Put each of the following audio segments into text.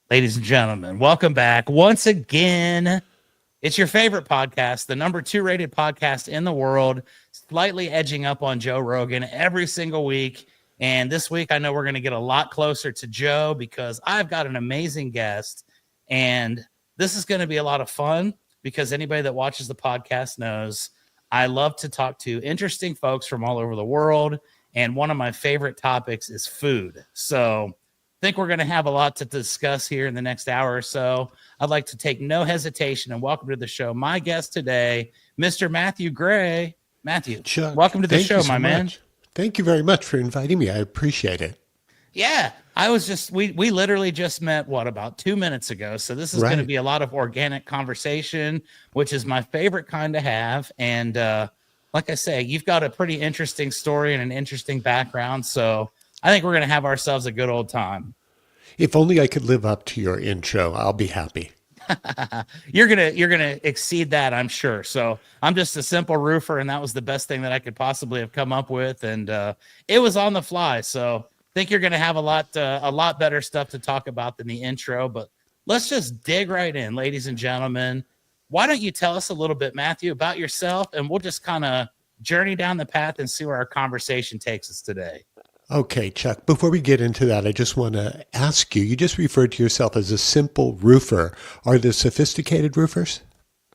Ladies and gentlemen, welcome back once again. It's your favorite podcast, the number 2 rated podcast in the world, slightly edging up on Joe Rogan every single week. And this week, I know we're going to get a lot closer to Joe because I've got an amazing guest. And this is going to be a lot of fun because anybody that watches the podcast knows I love to talk to interesting folks from all over the world. And one of my favorite topics is food. So I think we're going to have a lot to discuss here in the next hour or so. I'd like to take no hesitation and welcome to the show my guest today, Mr. Matthew Gray. Matthew, Chuck, welcome to the show, my man. Thank you very much for inviting me. I appreciate it. Yeah, I was just, we literally just met, about 2 minutes ago. So this is going to be a lot of organic conversation, which is my favorite kind to have. And like I say, you've got a pretty interesting story and an interesting background. So I think we're going to have ourselves a good old time. If only I could live up to your intro, I'll be happy. You're gonna exceed that, I'm sure. So I'm just a simple roofer, and that was the best thing that I could possibly have come up with, and it was on the fly. So I think you're gonna have a lot better stuff to talk about than the intro. But let's just dig right in, ladies and gentlemen. Why don't you tell us a little bit, Matthew, about yourself, and we'll just kind of journey down the path and see where our conversation takes us today. Okay, Chuck, before we get into that, I just want to ask you, you just referred to yourself as a simple roofer. Are there sophisticated roofers?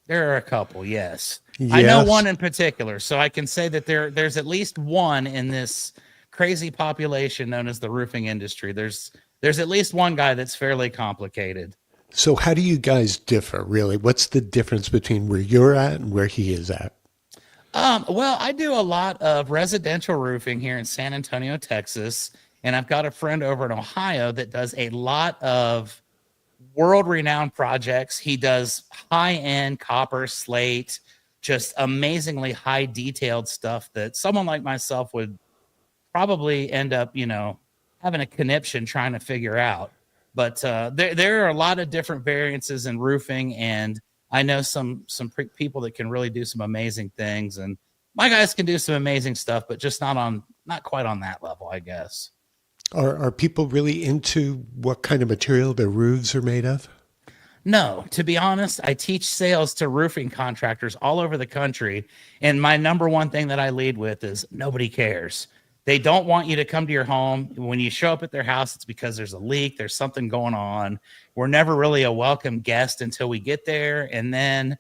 There are a couple, yes. Yes. I know one in particular, so I can say that there's at least one in this crazy population known as the roofing industry. There's at least one guy that's fairly complicated. So how do you guys differ, really? What's the difference between where you're at and where he is at? Well, I do a lot of residential roofing here in San Antonio, Texas, and I've got a friend over in Ohio that does a lot of world-renowned projects. He does high-end copper slate, just amazingly high detailed stuff that someone like myself would probably end up, having a conniption trying to figure out. But there are a lot of different variances in roofing, and I know some people that can really do some amazing things, and my guys can do some amazing stuff, but just not quite on that level, I guess. Are people really into what kind of material their roofs are made of? No, to be honest, I teach sales to roofing contractors all over the country, and my number one thing that I lead with is nobody cares. They don't want you to come to your home. When you show up at their house, it's because there's a leak, there's something going on. We're never really a welcome guest until we get there. And then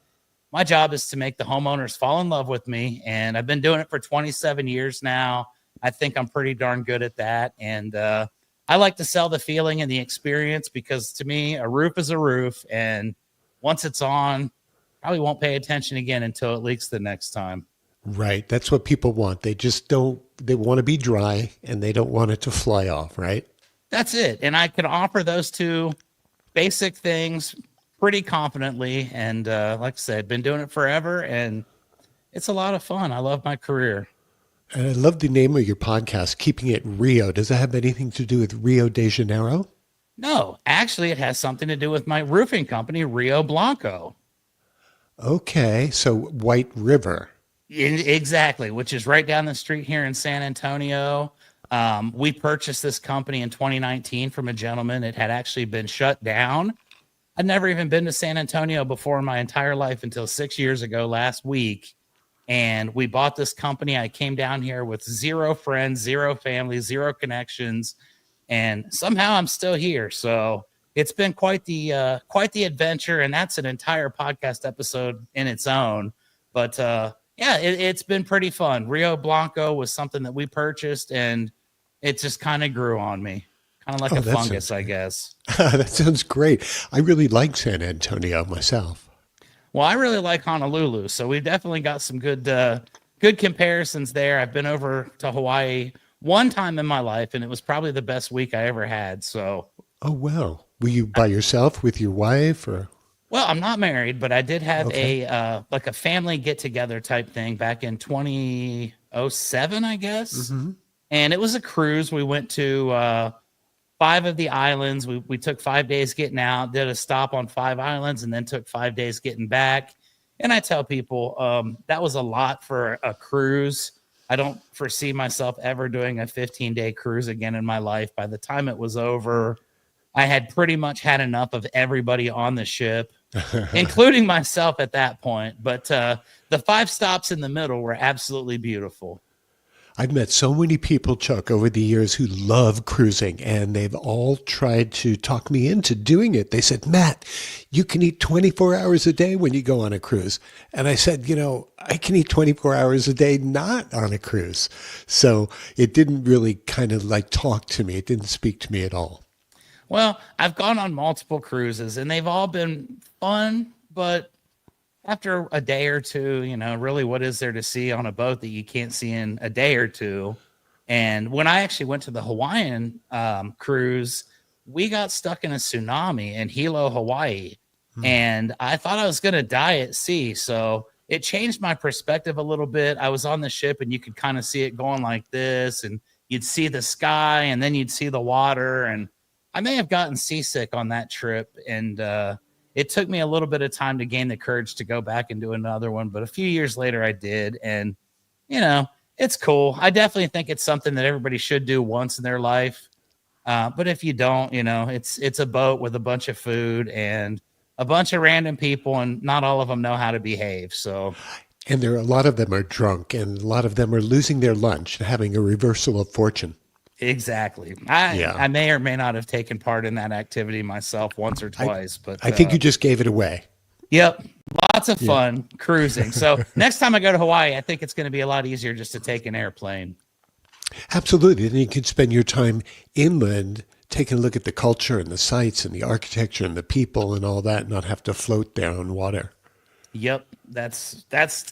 my job is to make the homeowners fall in love with me. And I've been doing it for 27 years now. I think I'm pretty darn good at that. And I like to sell the feeling and the experience because to me, a roof is a roof. And once it's on, probably won't pay attention again until it leaks the next time. Right. That's what people want. They want to be dry and they don't want it to fly off, right? That's it. And I can offer those two basic things pretty confidently. And like I said, been doing it forever and it's a lot of fun. I love my career. And I love the name of your podcast, Keeping It Rio. Does that have anything to do with Rio de Janeiro? No, actually, it has something to do with my roofing company, Rio Blanco. Okay. So White River. Exactly, which is right down the street here in San Antonio. We purchased this company in 2019 from a gentleman. It had actually been shut down. I'd never even been to San Antonio before in my entire life until 6 years ago last week. And we bought this company. I came down here with zero friends, zero family, zero connections. And somehow I'm still here. So it's been quite the adventure. And that's an entire podcast episode in its own. But yeah, it's been pretty fun. Rio Blanco was something that we purchased, and it just kind of grew on me, kind of like a fungus, I guess. That sounds great. I really like San Antonio myself. Well, I really like Honolulu, so we definitely got some good comparisons there. I've been over to Hawaii one time in my life, and it was probably the best week I ever had. So, oh wow, were you by yourself with your wife, or? Well, I'm not married, but I did have a family get together type thing back in 2007, I guess. Mm-hmm. And it was a cruise. We went to 5 of the islands. We took 5 days getting out, did a stop on 5 islands, and then took 5 days getting back. And I tell people that was a lot for a cruise. I don't foresee myself ever doing a 15-day cruise again in my life. By the time it was over, I had pretty much had enough of everybody on the ship, including myself at that point. But the 5 stops in the middle were absolutely beautiful. I've met so many people, Chuck, over the years who love cruising, and they've all tried to talk me into doing it. They said, Matt, you can eat 24 hours a day when you go on a cruise. And I said, I can eat 24 hours a day not on a cruise. So it didn't really kind of like talk to me. It didn't speak to me at all. Well, I've gone on multiple cruises, and they've all been fun, but after a day or two, really what is there to see on a boat that you can't see in a day or two? And when I actually went to the Hawaiian cruise, we got stuck in a tsunami in Hilo, Hawaii. And I thought I was going to die at sea. So it changed my perspective a little bit. I was on the ship and you could kind of see it going like this, and you'd see the sky and then you'd see the water. And I may have gotten seasick on that trip. And, it took me a little bit of time to gain the courage to go back and do another one, but a few years later I did. And, it's cool. I definitely think it's something that everybody should do once in their life. But if you don't, it's a boat with a bunch of food and a bunch of random people, and not all of them know how to behave. So, and a lot of them are drunk, and a lot of them are losing their lunch and having a reversal of fortune. Exactly. I may or may not have taken part in that activity myself once or twice, but I think you just gave it away. Yep. Lots of fun cruising. So next time I go to Hawaii, I think it's going to be a lot easier just to take an airplane. Absolutely. Then you can spend your time inland, taking a look at the culture and the sights and the architecture and the people and all that, and not have to float there on water. Yep. That's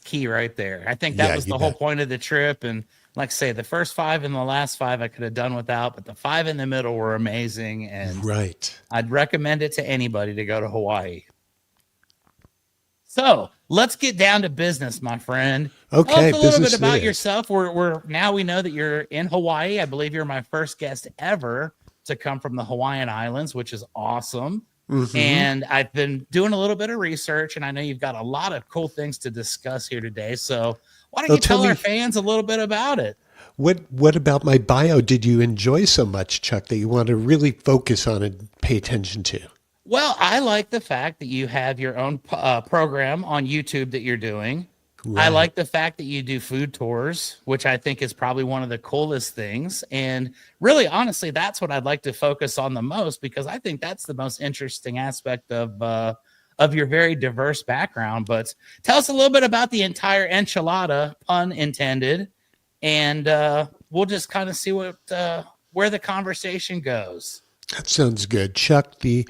key right there. I think that was the whole point of the trip. And like I say, the first 5 and the last 5 I could have done without, but the 5 in the middle were amazing. And I'd recommend it to anybody to go to Hawaii. So let's get down to business, my friend. Okay. Tell us a little bit about yourself. Now we know that you're in Hawaii. I believe you're my first guest ever to come from the Hawaiian Islands, which is awesome. Mm-hmm. And I've been doing a little bit of research, and I know you've got a lot of cool things to discuss here today. So why don't you tell our fans a little bit about it? What about my bio did you enjoy so much, Chuck, that you want to really focus on and pay attention to? Well, I like the fact that you have your own program on YouTube that you're doing. Right. I like the fact that you do food tours, which I think is probably one of the coolest things. And really, honestly, that's what I'd like to focus on the most, because I think that's the most interesting aspect of your very diverse background. But tell us a little bit about the entire enchilada, pun intended, and we'll just kind of see where the conversation goes. That sounds good. Chuck, the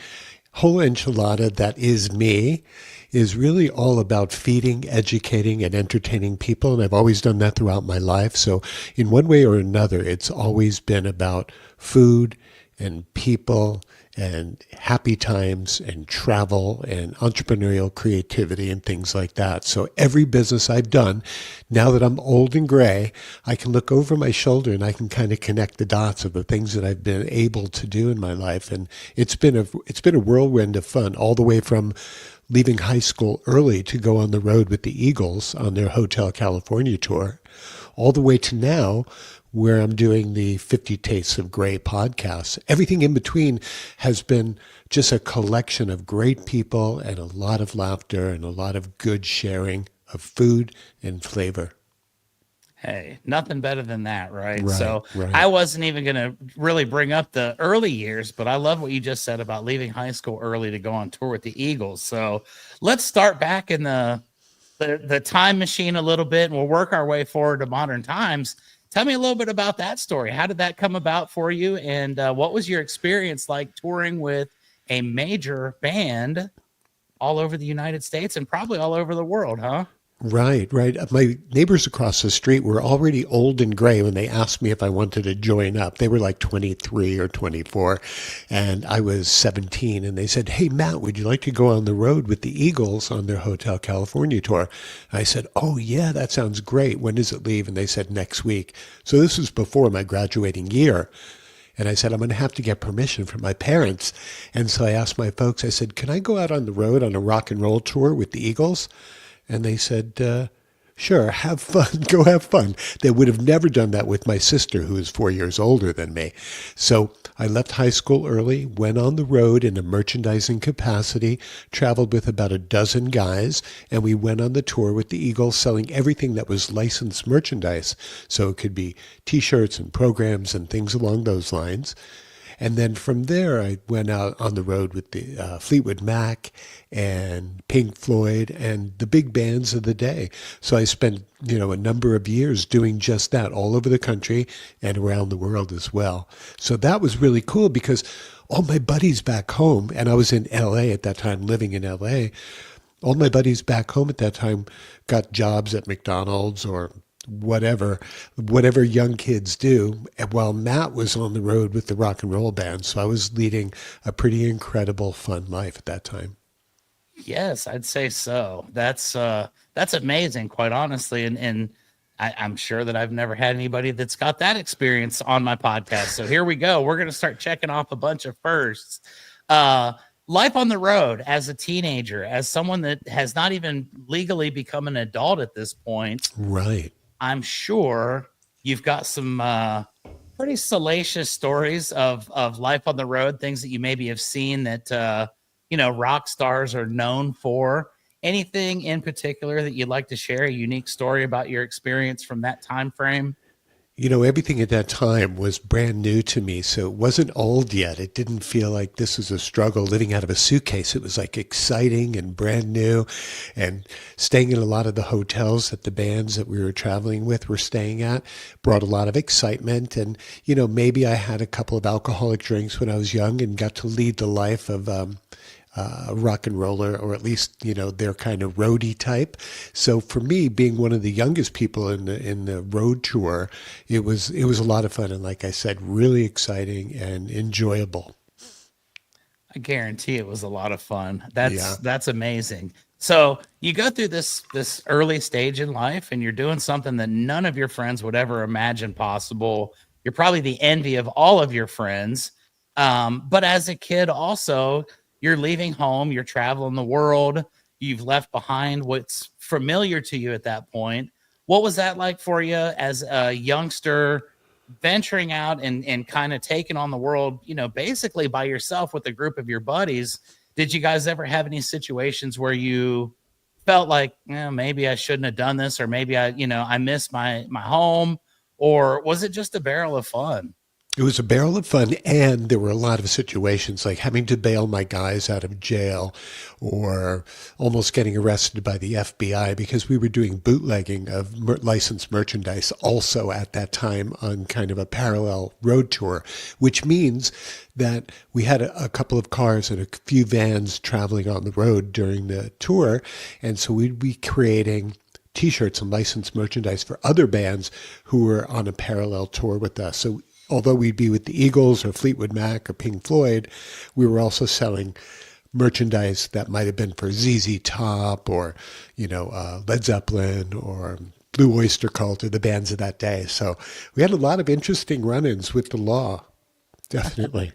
whole enchilada that is me is really all about feeding, educating, and entertaining people. And I've always done that throughout my life. So in one way or another, it's always been about food and people and happy times and travel and entrepreneurial creativity and things like that. So every business I've done, now that I'm old and gray, I can look over my shoulder and I can kind of connect the dots of the things that I've been able to do in my life. And it's been a whirlwind of fun, all the way from leaving high school early to go on the road with the Eagles on their Hotel California tour, all the way to now, where I'm doing the 50 Tastes of Grey podcast. Everything in between has been just a collection of great people and a lot of laughter and a lot of good sharing of food and flavor. Hey, nothing better than that, right? So I wasn't even going to really bring up the early years, but I love what you just said about leaving high school early to go on tour with the Eagles. So let's start back in the time machine a little bit, and we'll work our way forward to modern times. Tell me a little bit about that story. How did that come about for you? And what was your experience like touring with a major band all over the United States and probably all over the world, huh? Right. My neighbors across the street were already old and gray when they asked me if I wanted to join up. They were like 23 or 24, and I was 17. And they said, "Hey, Matt, would you like to go on the road with the Eagles on their Hotel California tour?" I said, "Oh, yeah, that sounds great. When does it leave?" And they said, "Next week." So this was before my graduating year. And I said, I'm going to have to get permission from my parents. And so I asked my folks, I said, "Can I go out on the road on a rock and roll tour with the Eagles?" And they said, Sure, have fun, go have fun. They would have never done that with my sister, who is 4 years older than me. So I left high school early, went on the road in a merchandising capacity, traveled with about a dozen guys, and we went on the tour with the Eagles selling everything that was licensed merchandise. So it could be t-shirts and programs and things along those lines. And then from there, I went out on the road with the Fleetwood Mac and Pink Floyd and the big bands of the day. So I spent, a number of years doing just that all over the country and around the world as well. So that was really cool because all my buddies back home, and I was in LA at that time, living in LA, all my buddies back home at that time got jobs at McDonald's or whatever young kids do. And while Matt was on the road with the rock and roll band, so I was leading a pretty incredible, fun life at that time. Yes, I'd say so. That's amazing, quite honestly, and I'm sure that I've never had anybody that's got that experience on my podcast. So here we go. We're going to start checking off a bunch of firsts. Life on the road as a teenager, as someone that has not even legally become an adult at this point. Right. I'm sure you've got some pretty salacious stories of life on the road, things that you maybe have seen that rock stars are known for. Anything in particular that you'd like to share, a unique story about your experience from that time frame? Everything at that time was brand new to me, so it wasn't old yet. It didn't feel like this was a struggle living out of a suitcase. It was like exciting and brand new, and staying in a lot of the hotels that the bands that we were traveling with were staying at brought a lot of excitement. And, maybe I had a couple of alcoholic drinks when I was young and got to lead the life of a rock and roller, or at least, their kind of roadie type. So for me, being one of the youngest people in the road tour, it was a lot of fun. And like I said, really exciting and enjoyable. I guarantee it was a lot of fun. That's amazing. So you go through this early stage in life and you're doing something that none of your friends would ever imagine possible. You're probably the envy of all of your friends. But as a kid also, you're leaving home, you're traveling the world, you've left behind what's familiar to you at that point. What was that like for you as a youngster venturing out and kind of taking on the world, basically by yourself with a group of your buddies? Did you guys ever have any situations where you felt like, maybe I shouldn't have done this, or maybe I miss my home, or was it just a barrel of fun? It was a barrel of fun, and there were a lot of situations like having to bail my guys out of jail or almost getting arrested by the FBI because we were doing bootlegging of licensed merchandise also at that time on kind of a parallel road tour, which means that we had a couple of cars and a few vans traveling on the road during the tour, and so we'd be creating T-shirts and licensed merchandise for other bands who were on a parallel tour with us. So although we'd be with the Eagles or Fleetwood Mac or Pink Floyd, we were also selling merchandise that might have been for ZZ Top or, Led Zeppelin or Blue Oyster Cult or the bands of that day. So we had a lot of interesting run-ins with the law, definitely.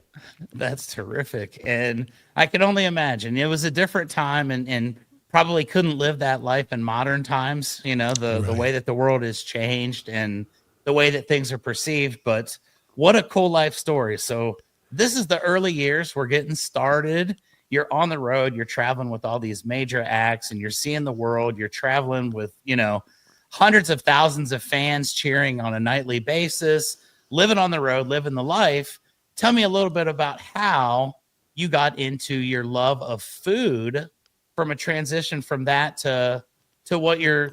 That's terrific. And I can only imagine it was a different time and probably couldn't live that life in modern times, the way that the world has changed and the way that things are perceived. But what a cool life story. So this is the early years. We're getting started. You're on the road. You're traveling with all these major acts and you're seeing the world. You're traveling with, hundreds of thousands of fans cheering on a nightly basis, living on the road, living the life. Tell me a little bit about how you got into your love of food from a transition from that to what you're,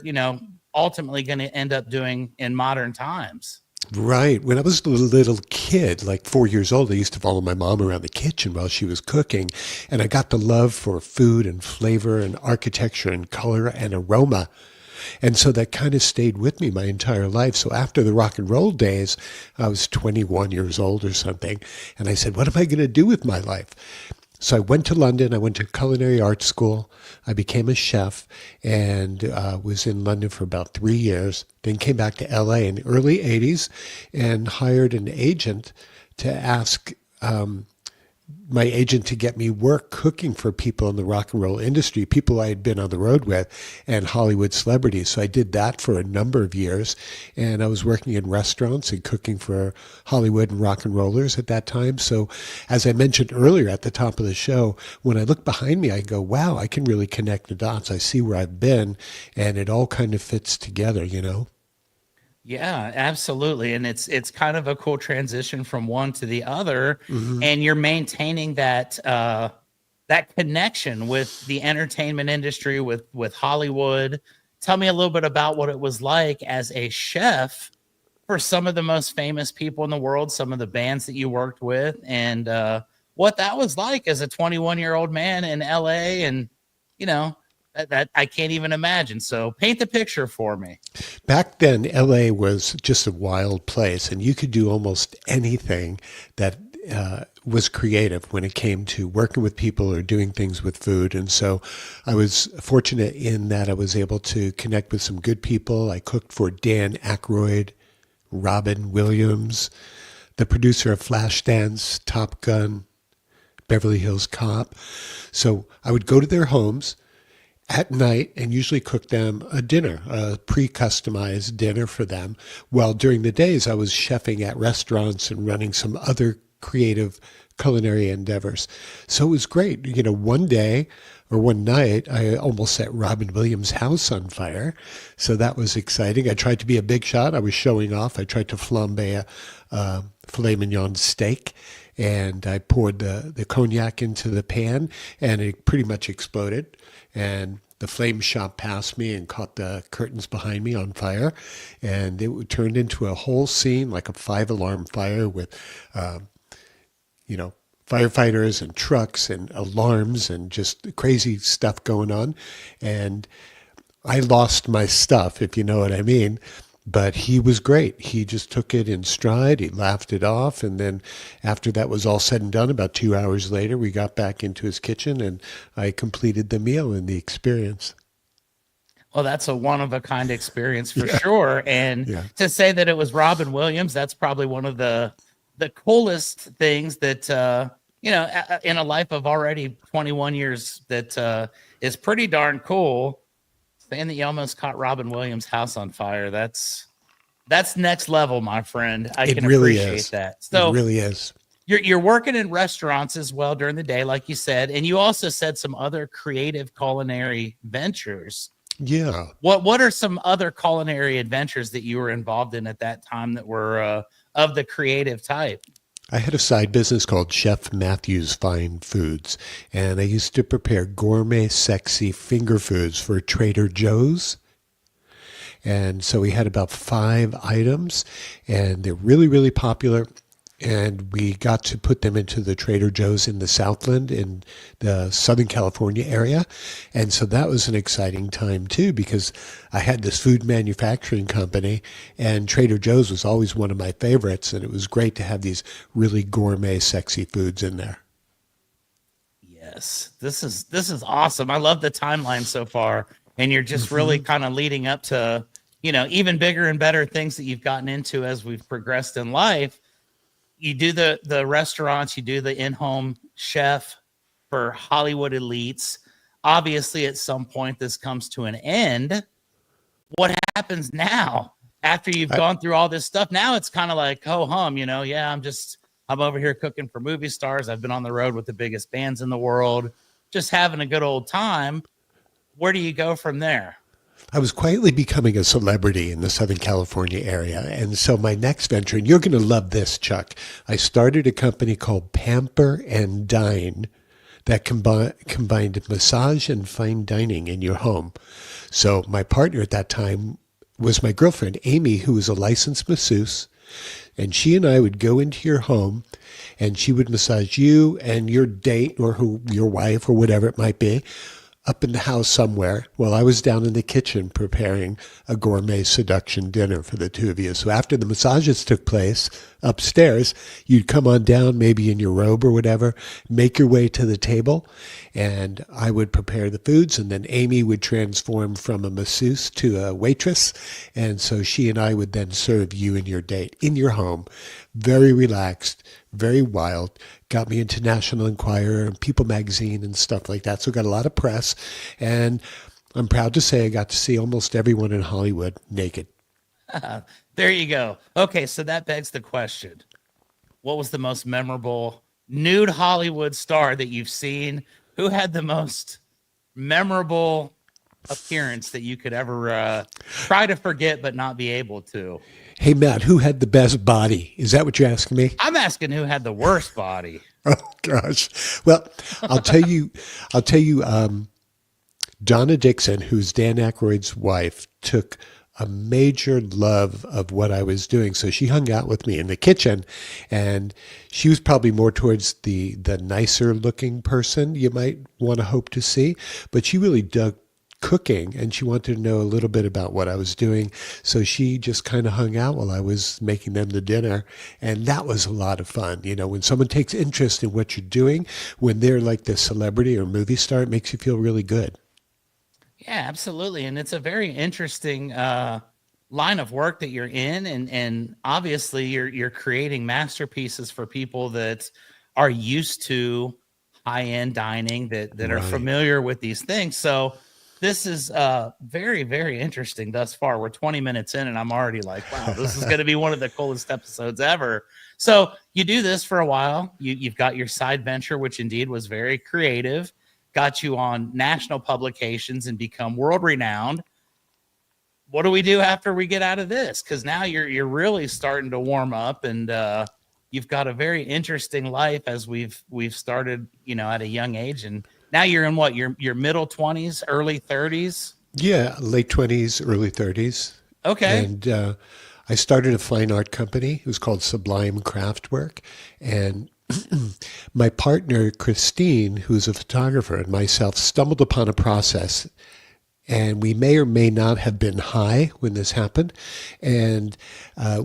ultimately going to end up doing in modern times. Right. When I was a little kid, like 4 years old, I used to follow my mom around the kitchen while she was cooking. And I got the love for food and flavor and architecture and color and aroma. And so that kind of stayed with me my entire life. So after the rock and roll days, I was 21 years old or something. And I said, what am I going to do with my life? So I went to London. I went to culinary art school. I became a chef and was in London for about 3 years. Then came back to LA in the early 80s and hired an agent to ask my agent to get me work cooking for people in the rock and roll industry, people I had been on the road with, and Hollywood celebrities. So I did that for a number of years, and I was working in restaurants and cooking for Hollywood and rock and rollers at that time. So as I mentioned earlier at the top of the show, when I look behind me, I go, wow, I can really connect the dots. I see where I've been, and it all kind of fits together, you know? Yeah, absolutely. And it's kind of a cool transition from one to the other. Mm-hmm. And you're maintaining that connection with the entertainment industry, with Hollywood. Tell me a little bit about what it was like as a chef for some of the most famous people in the world, some of the bands that you worked with, and what that was like as a 21-year-old man in LA. And you know, that I can't even imagine. So paint the picture for me. Back then, LA was just a wild place, and you could do almost anything that was creative when it came to working with people or doing things with food. And so I was fortunate in that I was able to connect with some good people. I cooked for Dan Aykroyd, Robin Williams, the producer of Flashdance, Top Gun, Beverly Hills Cop. So I would go to their homes at night and usually cook them a dinner, a pre-customized dinner for them. While during the days I was chefing at restaurants and running some other creative culinary endeavors. So it was great. You know, one day or one night, I almost set Robin Williams' house on fire. So that was exciting. I tried to be a big shot. I was showing off. I tried to flambe a filet mignon steak, and I poured the cognac into the pan, and it pretty much exploded. And the flame shot past me and caught the curtains behind me on fire. And it turned into a whole scene, like a 5-alarm fire with, firefighters and trucks and alarms and just crazy stuff going on. And I lost my stuff, if you know what I mean. But he was great. He just took it in stride. He laughed it off. And then after that was all said and done, about 2 hours later, we got back into his kitchen and I completed the meal and the experience. Well, that's a one-of-a-kind experience for sure. And Yeah. to say that it was Robin Williams, that's probably one of the coolest things that, in a life of already 21 years, that is pretty darn cool. Saying that you almost caught Robin Williams' house on fire, that's next level, my friend. I can really appreciate is. that. So it really is. You're working in restaurants as well during the day, like you said, and you also said some other creative culinary ventures. Yeah. What are some other culinary adventures that you were involved in at that time that were of the creative type? I had a side business called Chef Matthew's Fine Foods, and I used to prepare gourmet, sexy finger foods for Trader Joe's. And so we had about 5 items, and they're really, really popular. And we got to put them into the Trader Joe's in the Southland in the Southern California area. And so that was an exciting time too, because I had this food manufacturing company and Trader Joe's was always one of my favorites. And it was great to have these really gourmet, sexy foods in there. Yes, this is awesome. I love the timeline so far. And you're just really kind of leading up to, even bigger and better things that you've gotten into as we've progressed in life. You do the restaurants, you do the in-home chef for Hollywood elites. Obviously, at some point, this comes to an end. What happens now after you've gone through all this stuff? Now it's kind of like, ho hum, yeah, I'm over here cooking for movie stars. I've been on the road with the biggest bands in the world, just having a good old time. Where do you go from there? I was quietly becoming a celebrity in the Southern California area. And so my next venture, and you're going to love this, Chuck, I started a company called Pamper and Dine that combined massage and fine dining in your home. So my partner at that time was my girlfriend, Amy, who was a licensed masseuse. And she and I would go into your home and she would massage you and your date or your wife or whatever it might be up in the house somewhere while I was down in the kitchen preparing a gourmet seduction dinner for the two of you. So after the massages took place upstairs, you'd come on down, maybe in your robe or whatever, make your way to the table, and I would prepare the foods, and then Amy would transform from a masseuse to a waitress, and so she and I would then serve you and your date in your home. Very relaxed, very wild, got me into National Enquirer and People Magazine and stuff like that. So got a lot of press. And I'm proud to say I got to see almost everyone in Hollywood naked. There you go. Okay, so that begs the question. What was the most memorable nude Hollywood star that you've seen? Who had the most memorable appearance that you could ever try to forget but not be able to? Hey, Matt, who had the best body? Is that what you're asking me? I'm asking who had the worst body. Oh, gosh. Well, I'll tell you, Donna Dixon, who's Dan Aykroyd's wife, took a major love of what I was doing. So she hung out with me in the kitchen, and she was probably more towards the nicer looking person you might want to hope to see, but she really dug cooking, and she wanted to know a little bit about what I was doing. So she just kind of hung out while I was making them the dinner. And that was a lot of fun. You know, when someone takes interest in what you're doing, when they're like the celebrity or movie star, it makes you feel really good. Yeah, absolutely. And it's a very interesting line of work that you're in. And obviously you're creating masterpieces for people that are used to high-end dining, that are Right. familiar with these things. So this is very, very interesting thus far. We're 20 minutes in and I'm already like, wow, this is going to be one of the coolest episodes ever. So you do this for a while. You've got your side venture, which indeed was very creative, got you on national publications and become world renowned. What do we do after we get out of this? Because now you're really starting to warm up, and you've got a very interesting life as we've started, you know, at a young age. And now you're in what, your middle 20s, early 30s? Yeah, late 20s, early 30s. Okay. And I started a fine art company. It was called Sublime Craftwork. And my partner, Christine, who's a photographer, and myself stumbled upon a process. And we may or may not have been high when this happened. And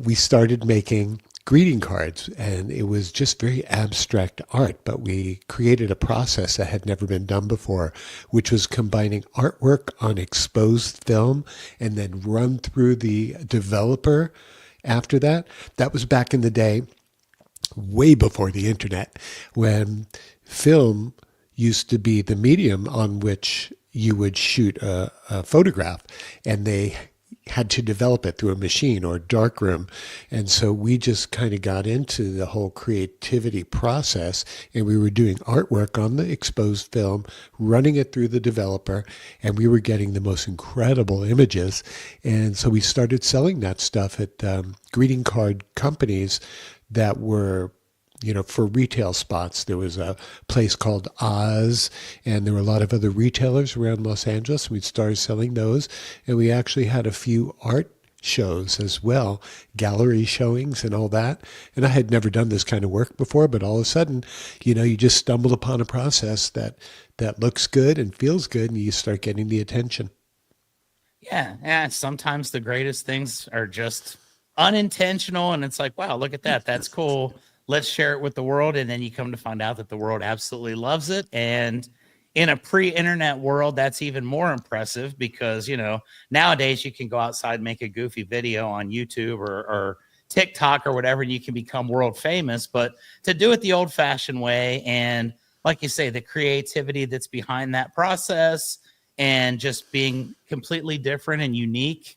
we started making greeting cards, and it was just very abstract art, but we created a process that had never been done before, which was combining artwork on exposed film and then run through the developer after that. That was back in the day, way before the internet, when film used to be the medium on which you would shoot a photograph, and they had to develop it through a machine or a darkroom. And so we just kind of got into the whole creativity process, and we were doing artwork on the exposed film, running it through the developer, and we were getting the most incredible images. And so we started selling that stuff at greeting card companies that were, you know, for retail spots. There was a place called Oz, and there were a lot of other retailers around Los Angeles. We started selling those, and we actually had a few art shows as well, gallery showings and all that. And I had never done this kind of work before, but all of a sudden, you know, you just stumble upon a process that looks good and feels good, and you start getting the attention. Yeah. Sometimes the greatest things are just unintentional, and it's like, wow, look at that. That's cool. Let's share it with the world. And then you come to find out that the world absolutely loves it. And in a pre-internet world, that's even more impressive because, you know, nowadays you can go outside, make a goofy video on YouTube or TikTok or whatever, and you can become world famous. But to do it the old fashioned way, and like you say, the creativity that's behind that process and just being completely different and unique,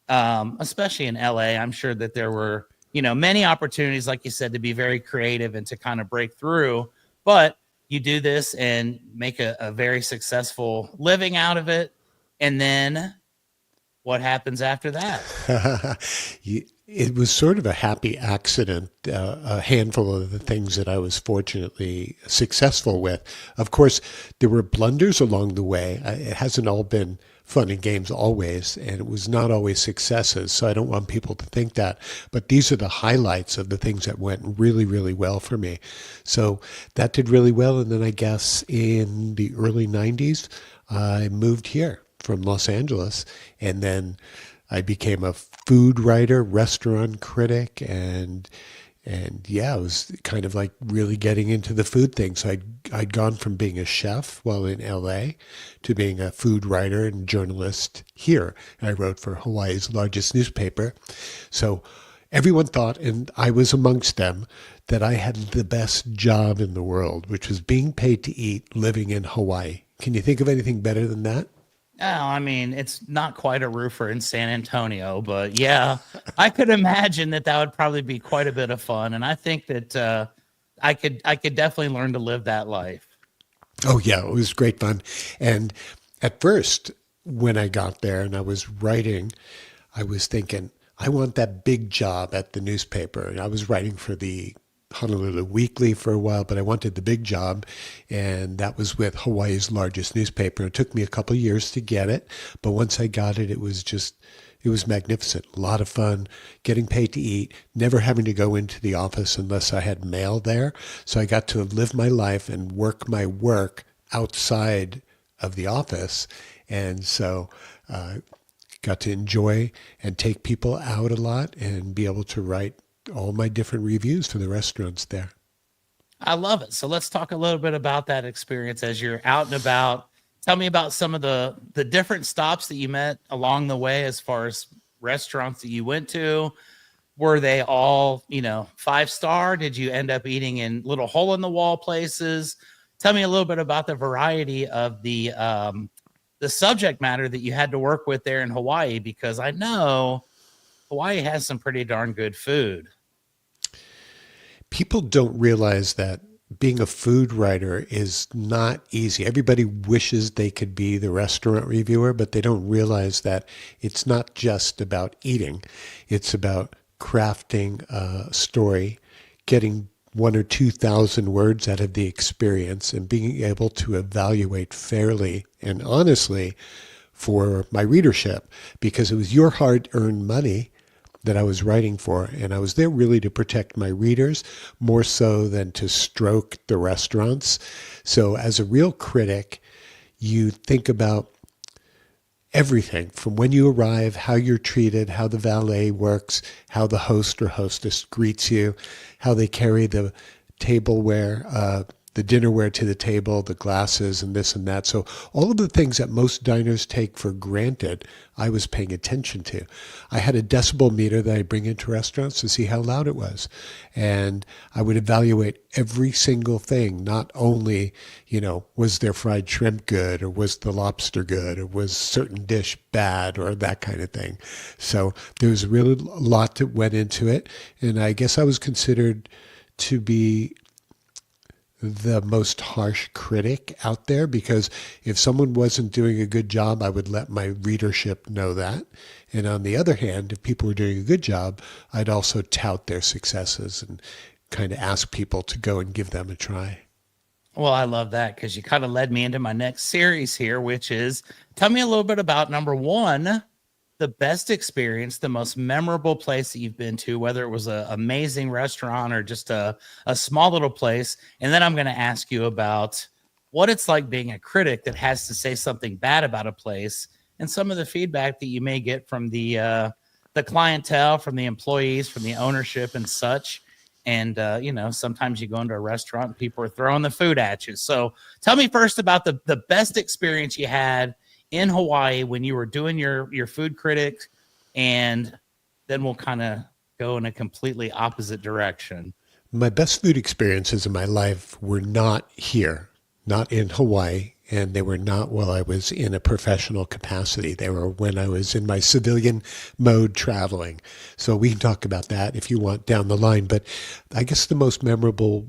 especially in LA, I'm sure that there were, you know, many opportunities, like you said, to be very creative and to kind of break through. But you do this and make a very successful living out of it. And then what happens after that? It was sort of a happy accident, a handful of the things that I was fortunately successful with. Of course, there were blunders along the way. It hasn't all been fun and games always, and it was not always successes. So I don't want people to think that. But these are the highlights of the things that went really, really well for me. So that did really well. And then I guess in the early 90s, I moved here from Los Angeles, and then I became a food writer, restaurant critic, and yeah, I was kind of like really getting into the food thing. So I'd gone from being a chef while in LA to being a food writer and journalist here. I wrote for Hawaii's largest newspaper. So everyone thought, and I was amongst them, that I had the best job in the world, which was being paid to eat living in Hawaii. Can you think of anything better than that? Oh, I mean, it's not quite a roofer in San Antonio, but yeah, I could imagine that that would probably be quite a bit of fun. And I think that I could definitely learn to live that life. Oh, yeah, it was great fun. And at first, when I got there and I was writing, I was thinking, I want that big job at the newspaper. And I was writing for the Honolulu Weekly for a while, but I wanted the big job, and that was with Hawaii's largest newspaper. It took me a couple of years to get it, but once I got it, it was magnificent. A lot of fun, getting paid to eat, never having to go into the office unless I had mail there. So I got to live my life and work my work outside of the office. And so got to enjoy and take people out a lot and be able to write all my different reviews for the restaurants there. I love it. So let's talk a little bit about that experience as you're out and about. Tell me about some of the different stops that you met along the way as far as restaurants that you went to. Were they all, 5-star? Did you end up eating in little hole in the wall places? Tell me a little bit about the variety of the subject matter that you had to work with there in Hawaii, because I know Hawaii has some pretty darn good food. People don't realize that being a food writer is not easy. Everybody wishes they could be the restaurant reviewer, but they don't realize that it's not just about eating. It's about crafting a story, getting 1,000 or 2,000 words out of the experience, and being able to evaluate fairly and honestly for my readership, because it was your hard-earned money that I was writing for. And I was there really to protect my readers more so than to stroke the restaurants. So as a real critic, you think about everything from when you arrive, how you're treated, how the valet works, how the host or hostess greets you, how they carry the tableware, the dinnerware to the table, the glasses and this and that. So all of the things that most diners take for granted, I was paying attention to. I had a decibel meter that I bring into restaurants to see how loud it was. And I would evaluate every single thing, not only, was their fried shrimp good, or was the lobster good, or was a certain dish bad, or that kind of thing. So there was really a lot that went into it. And I guess I was considered to be the most harsh critic out there, because if someone wasn't doing a good job, I would let my readership know that. And on the other hand, if people were doing a good job, I'd also tout their successes and kind of ask people to go and give them a try. Well, I love that, because you kind of led me into my next series here, which is, tell me a little bit about, number one, the best experience, the most memorable place that you've been to, whether it was an amazing restaurant or just a small little place. And then I'm going to ask you about what it's like being a critic that has to say something bad about a place, and some of the feedback that you may get from the clientele, from the employees, from the ownership and such. And, sometimes you go into a restaurant and people are throwing the food at you. So tell me first about the best experience you had in Hawaii when you were doing your food critic, and then we'll kind of go in a completely opposite direction. My best food experiences in my life were not here, not in Hawaii, and they were not while I was in a professional capacity. They were when I was in my civilian mode traveling. So we can talk about that if you want down the line. But I guess the most memorable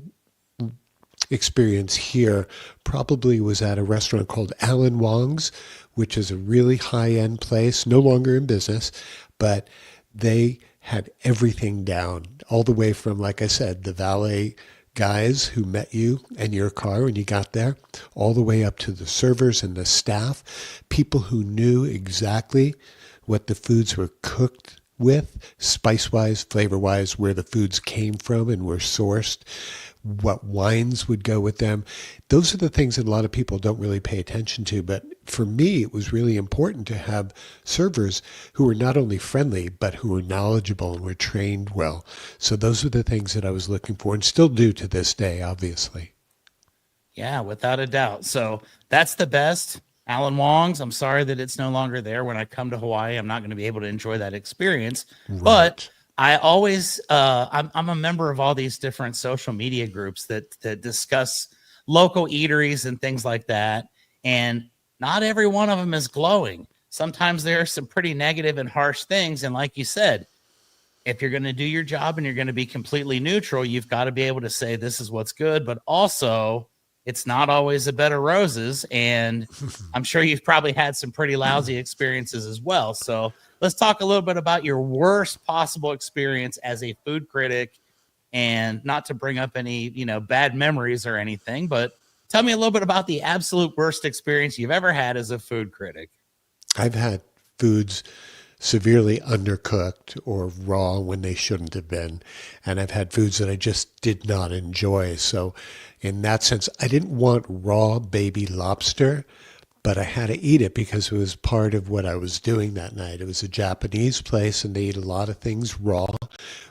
experience here probably was at a restaurant called Alan Wong's, which is a really high-end place, no longer in business, but they had everything down, all the way from, like I said, the valet guys who met you in your car when you got there, all the way up to the servers and the staff, people who knew exactly what the foods were cooked with, spice-wise, flavor-wise, where the foods came from and were sourced, what wines would go with them. Those are the things that a lot of people don't really pay attention to. But for me, it was really important to have servers who were not only friendly, but who were knowledgeable and were trained well. So those are the things that I was looking for, and still do to this day, obviously. Yeah, without a doubt. So that's the best. Alan Wong's, I'm sorry that it's no longer there. When I come to Hawaii, I'm not going to be able to enjoy that experience. Right. But I always, I'm a member of all these different social media groups that discuss local eateries and things like that. And not every one of them is glowing. Sometimes there are some pretty negative and harsh things. And like you said, if you're going to do your job and you're going to be completely neutral, you've got to be able to say this is what's good, but also it's not always a bed of roses. And I'm sure you've probably had some pretty lousy experiences as well. So let's talk a little bit about your worst possible experience as a food critic, and not to bring up any, bad memories or anything, but tell me a little bit about the absolute worst experience you've ever had as a food critic. I've had foods severely undercooked or raw when they shouldn't have been. And I've had foods that I just did not enjoy. So in that sense, I didn't want raw baby lobster, but I had to eat it because it was part of what I was doing that night. It was a Japanese place and they eat a lot of things raw,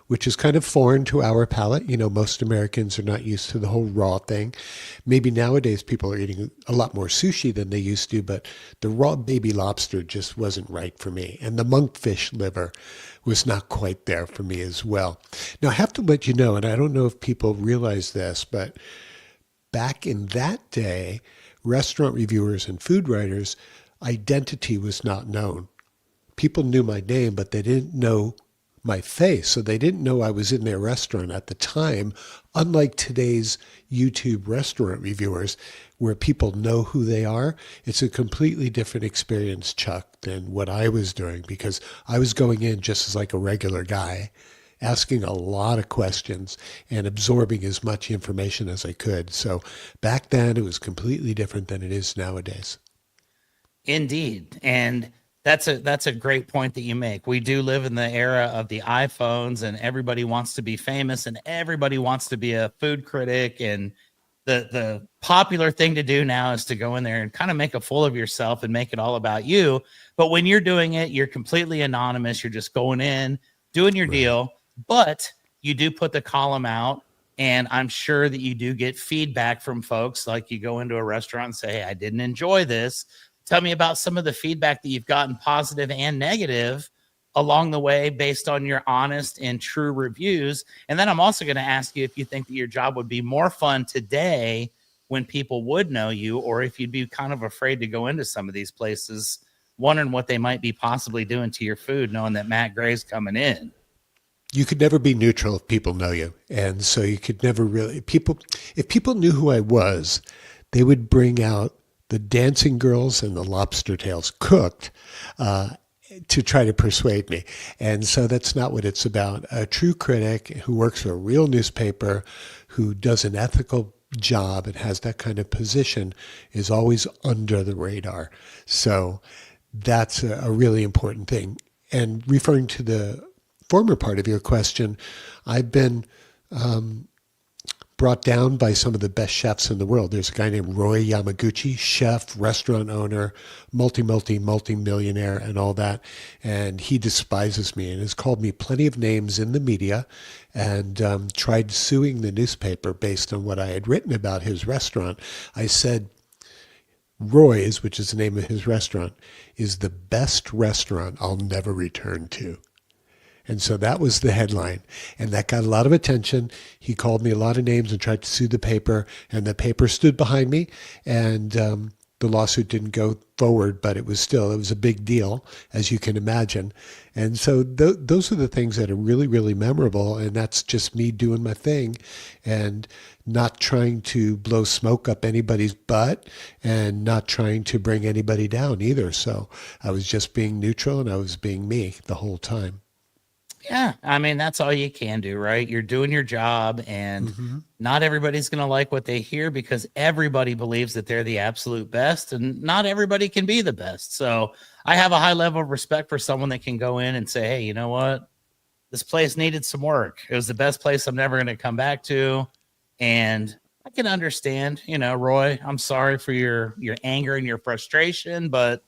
which is kind of foreign to our palate. Most Americans are not used to the whole raw thing. Maybe nowadays people are eating a lot more sushi than they used to, but the raw baby lobster just wasn't right for me. And the monkfish liver was not quite there for me as well. Now, I have to let you know, and I don't know if people realize this, but back in that day, restaurant reviewers and food writers' identity was not known. People knew my name, but they didn't know my face. So they didn't know I was in their restaurant at the time, unlike today's YouTube restaurant reviewers, where people know who they are. It's a completely different experience, Chuck, than what I was doing, because I was going in just as like a regular guy, asking a lot of questions and absorbing as much information as I could. So back then it was completely different than it is nowadays. Indeed. And that's a great point that you make. We do live in the era of the iPhones, and everybody wants to be famous and everybody wants to be a food critic. And the popular thing to do now is to go in there and kind of make a fool of yourself and make it all about you. But when you're doing it, you're completely anonymous. You're just going in, doing your deal, but you do put the column out. And I'm sure that you do get feedback from folks. Like you go into a restaurant and say, hey, I didn't enjoy this. Tell me about some of the feedback that you've gotten, positive and negative, along the way based on your honest and true reviews. And then I'm also going to ask you if you think that your job would be more fun today when people would know you, or if you'd be kind of afraid to go into some of these places, wondering what they might be possibly doing to your food, knowing that Matt Gray's coming in. You could never be neutral if people know you. And so you could never really, if people knew who I was, they would bring out the dancing girls and the lobster tails cooked to try to persuade me. And so that's not what it's about. A true critic who works for a real newspaper, who does an ethical job and has that kind of position, is always under the radar. So that's a really important thing. And referring to the former part of your question, I've been brought down by some of the best chefs in the world. There's a guy named Roy Yamaguchi, chef, restaurant owner, multi-millionaire and all that. And he despises me and has called me plenty of names in the media and tried suing the newspaper based on what I had written about his restaurant. I said, Roy's, which is the name of his restaurant, is the best restaurant I'll never return to. And so that was the headline. And that got a lot of attention. He called me a lot of names and tried to sue the paper. And the paper stood behind me. And the lawsuit didn't go forward, but it was a big deal, as you can imagine. And so those are the things that are really, really memorable. And that's just me doing my thing and not trying to blow smoke up anybody's butt and not trying to bring anybody down either. So I was just being neutral and I was being me the whole time. Yeah, I mean, that's all you can do, right? You're doing your job, and not everybody's going to like what they hear because everybody believes that they're the absolute best, and not everybody can be the best. So I have a high level of respect for someone that can go in and say, hey, you know what? This place needed some work. It was the best place I'm never going to come back to. And I can understand, Roy, I'm sorry for your anger and your frustration, but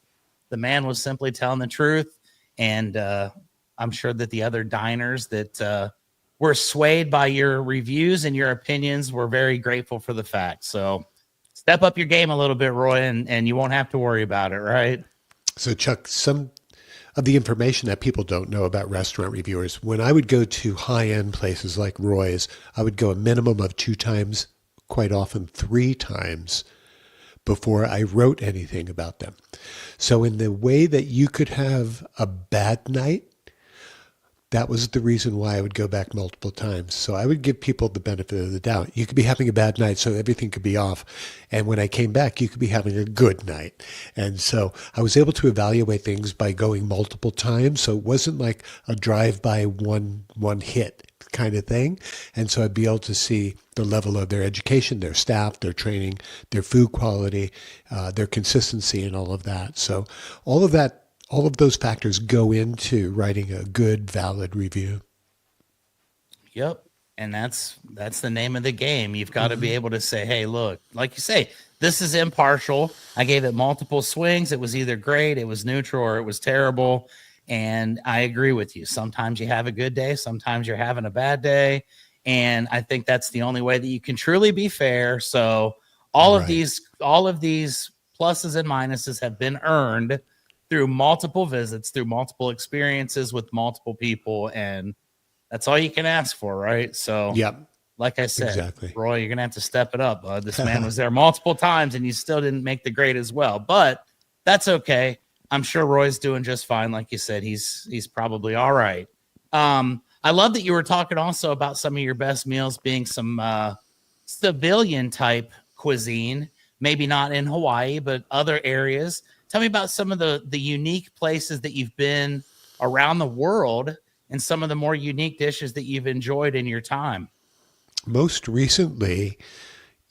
the man was simply telling the truth. And, I'm sure that the other diners that were swayed by your reviews and your opinions were very grateful for the fact. So step up your game a little bit, Roy, and you won't have to worry about it, right? So, Chuck, of the information that people don't know about restaurant reviewers. When I would go to high-end places like Roy's, I would go a minimum of 2 times, quite often 3 times, before I wrote anything about them. So in the way that you could have a bad night, that was the reason why I would go back multiple times. So I would give people the benefit of the doubt. You could be having a bad night, so everything could be off. And when I came back, you could be having a good night. And so I was able to evaluate things by going multiple times. So it wasn't like a drive-by one hit kind of thing. And so I'd be able to see the level of their education, their staff, their training, their food quality, their consistency, and all of that. So all of those factors go into writing a good, valid review. Yep. And that's the name of the game. You've got to be able to say, hey, look, like you say, this is impartial. I gave it multiple swings. It was either great, it was neutral, or it was terrible. And I agree with you. Sometimes you have a good day, sometimes you're having a bad day. And I think that's the only way that you can truly be fair. So all of these pluses and minuses have been earned through multiple visits, through multiple experiences with multiple people. And that's all you can ask for, right? So, yep. Like I said, Exactly. Roy, you're going to have to step it up, bud. This man was there multiple times and you still didn't make the grade as well. But that's okay. I'm sure Roy's doing just fine. Like you said, he's probably all right. I love that you were talking also about some of your best meals being some civilian type cuisine, maybe not in Hawaii, but other areas. Tell me about some of the unique places that you've been around the world and some of the more unique dishes that you've enjoyed in your time. Most recently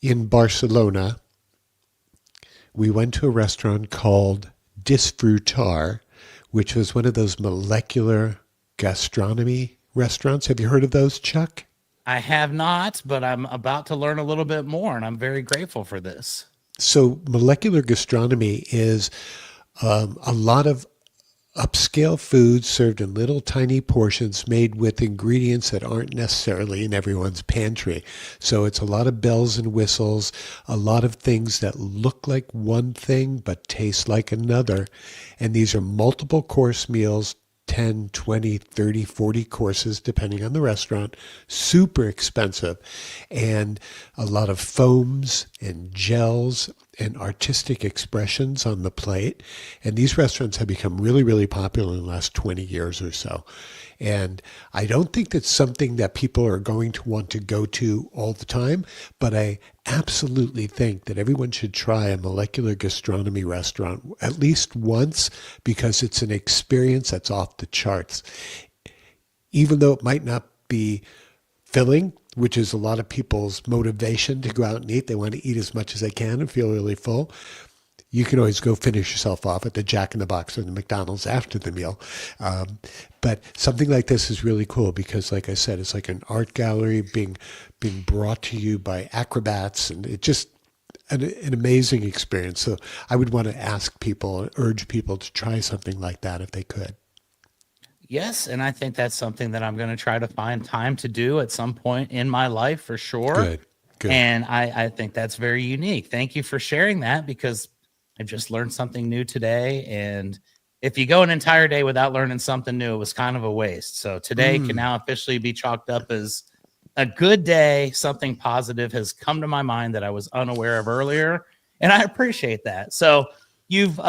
in Barcelona, we went to a restaurant called Disfrutar, which was one of those molecular gastronomy restaurants. Have you heard of those, Chuck? I have not, but I'm about to learn a little bit more, and I'm very grateful for this. So molecular gastronomy is a lot of upscale foods served in little tiny portions made with ingredients that aren't necessarily in everyone's pantry. So it's a lot of bells and whistles, a lot of things that look like one thing but taste like another. And these are multiple course meals, 10, 20, 30, 40 courses, depending on the restaurant, super expensive, and a lot of foams and gels and artistic expressions on the plate. And these restaurants have become really, really popular in the last 20 years or so. And I don't think that's something that people are going to want to go to all the time, but I absolutely think that everyone should try a molecular gastronomy restaurant at least once, because it's an experience that's off the charts. Even though it might not be filling, which is a lot of people's motivation to go out and eat. They want to eat as much as they can and feel really full. You can always go finish yourself off at the Jack in the Box or the McDonald's after the meal. But something like this is really cool because, like I said, it's like an art gallery being brought to you by acrobats, and it just an amazing experience. So I would want to ask people, urge people to try something like that if they could. Yes, and I think that's something that I'm going to try to find time to do at some point in my life for sure. Good. And I think that's very unique. Thank you for sharing that, because I just learned something new today. And if you go an entire day without learning something new, it was kind of a waste. So today can now officially be chalked up as a good day. Something positive has come to my mind that I was unaware of earlier, and I appreciate that. So you've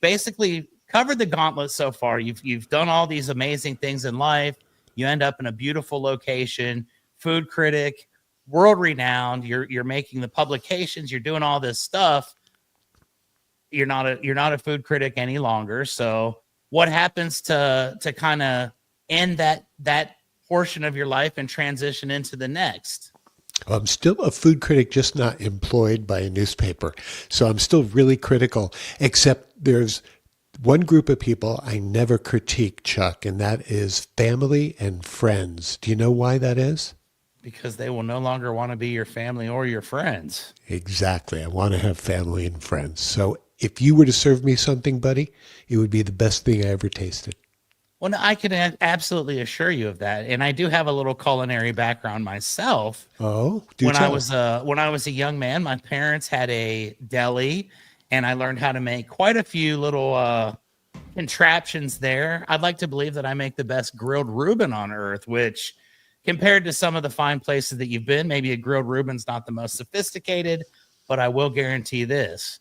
basically covered the gauntlet so far. You've done all these amazing things in life. You end up in a beautiful location, food critic, world renowned. You're making the publications. You're doing all this stuff. You're not a food critic any longer. So what happens to kind of end that portion of your life and transition into the next? I'm still a food critic, just not employed by a newspaper. So I'm still really critical, except there's one group of people I never critique, Chuck, and that is family and friends. Do you know why that is? Because they will no longer want to be your family or your friends. Exactly. I want to have family and friends. So if you were to serve me something, buddy, it would be the best thing I ever tasted. Well, no, I can absolutely assure you of that. And I do have a little culinary background myself. Oh, when I was a young man, my parents had a deli, and I learned how to make quite a few little contraptions there. I'd like to believe that I make the best grilled Reuben on earth, which compared to some of the fine places that you've been, maybe a grilled Reuben's not the most sophisticated, but I will guarantee this.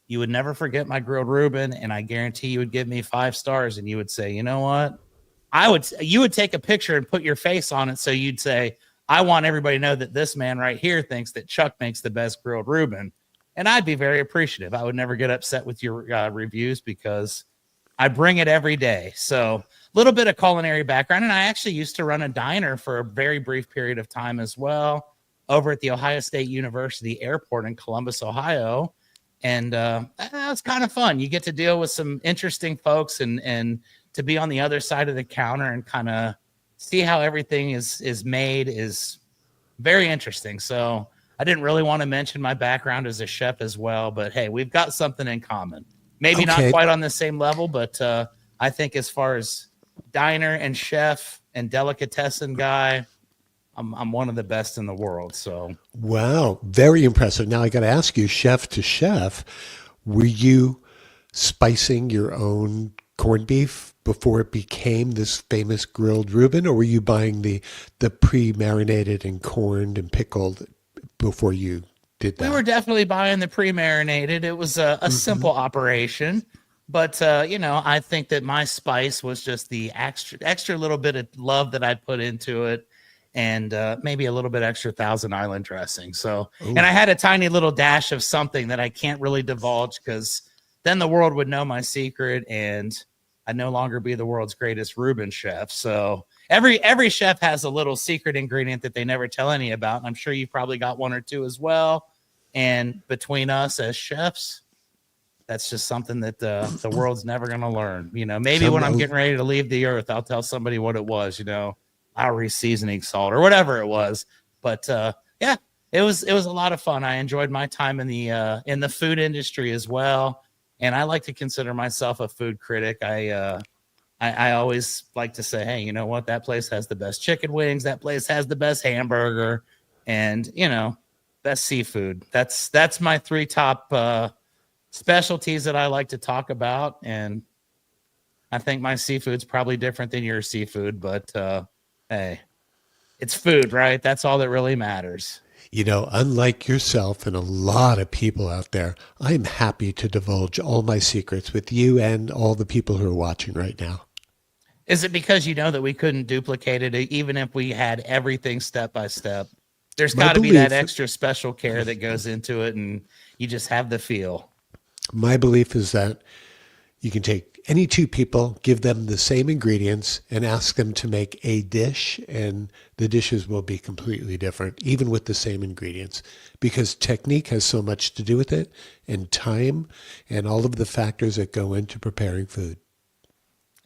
You would never forget my grilled Reuben, and I guarantee you would give me 5 stars, and you would say, you know what? You would take a picture and put your face on it. So you'd say, I want everybody to know that this man right here thinks that Chuck makes the best grilled Reuben. And I'd be very appreciative. I would never get upset with your reviews because I bring it every day. So a little bit of culinary background. And I actually used to run a diner for a very brief period of time as well over at the Ohio State University Airport in Columbus, Ohio. And that was kind of fun. You get to deal with some interesting folks and to be on the other side of the counter and kind of see how everything is made is very interesting. So I didn't really want to mention my background as a chef as well, but hey, we've got something in common. Maybe not quite on the same level, but I think as far as diner and chef and delicatessen guy, I'm one of the best in the world. So wow, very impressive. Now I got to ask you, chef to chef, were you spicing your own corned beef before it became this famous grilled Reuben, or were you buying the pre-marinated and corned and pickled before you did that? We were definitely buying the pre-marinated. It was a simple operation, but I think that my spice was just the extra little bit of love that I'd put into it, and maybe a little bit extra Thousand Island dressing. So, and I had a tiny little dash of something that I can't really divulge because then the world would know my secret, and I'd no longer be the world's greatest Reuben chef. So every chef has a little secret ingredient that they never tell any about. And I'm sure you've probably got one or two as well. And between us as chefs, that's just something that the world's never going to learn. Maybe when I'm getting ready to leave the earth, I'll tell somebody what it was, Lowry seasoning salt or whatever it was. But yeah, it was a lot of fun. I enjoyed my time in the food industry as well. And I like to consider myself a food critic. I always like to say, hey, you know what? That place has the best chicken wings. That place has the best hamburger, and best seafood. That's my 3 top specialties that I like to talk about. And I think my seafood's probably different than your seafood, but hey, it's food, right? That's all that really matters. Unlike yourself and a lot of people out there, I'm happy to divulge all my secrets with you and all the people who are watching right now. Is it because you know that we couldn't duplicate it even if we had everything step by step? There's got to be that extra special care that goes into it, and you just have the feel. My belief is that you can take any 2 people, give them the same ingredients, and ask them to make a dish, and the dishes will be completely different, even with the same ingredients, because technique has so much to do with it, and time, and all of the factors that go into preparing food.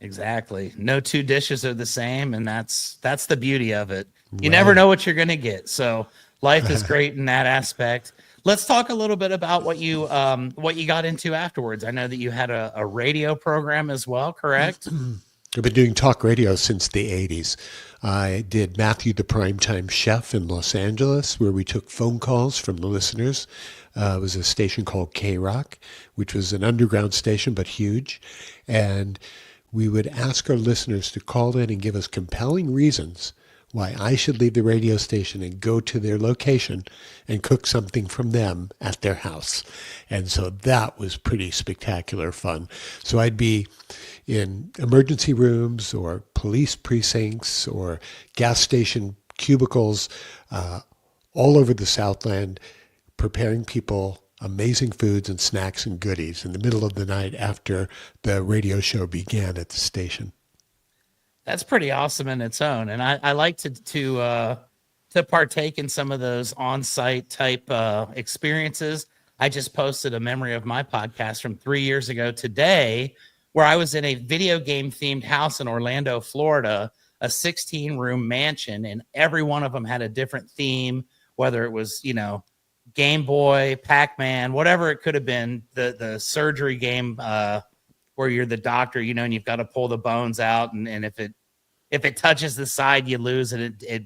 Exactly. No 2 dishes are the same, and that's the beauty of it. You never know what you're going to get. So life is great in that aspect. Let's talk a little bit about what you got into afterwards. I know that you had a radio program as well, correct? I've been doing talk radio since the 80s. I did Matthew the Primetime Chef in Los Angeles, where we took phone calls from the listeners. It was a station called K-Rock, which was an underground station, but huge. And we would ask our listeners to call in and give us compelling reasons why I should leave the radio station and go to their location and cook something from them at their house. And so that was pretty spectacular fun. So I'd be in emergency rooms or police precincts or gas station cubicles all over the Southland, preparing people amazing foods and snacks and goodies in the middle of the night after the radio show began at the station. That's pretty awesome in its own. And I like to partake in some of those on-site type experiences. I just posted a memory of my podcast from 3 years ago today, where I was in a video game themed house in Orlando, Florida, a 16-room mansion, and every one of them had a different theme, whether it was, Game Boy, Pac-Man, whatever it could have been, the surgery game where you're the doctor, and you've got to pull the bones out, and if it touches the side, you lose, and it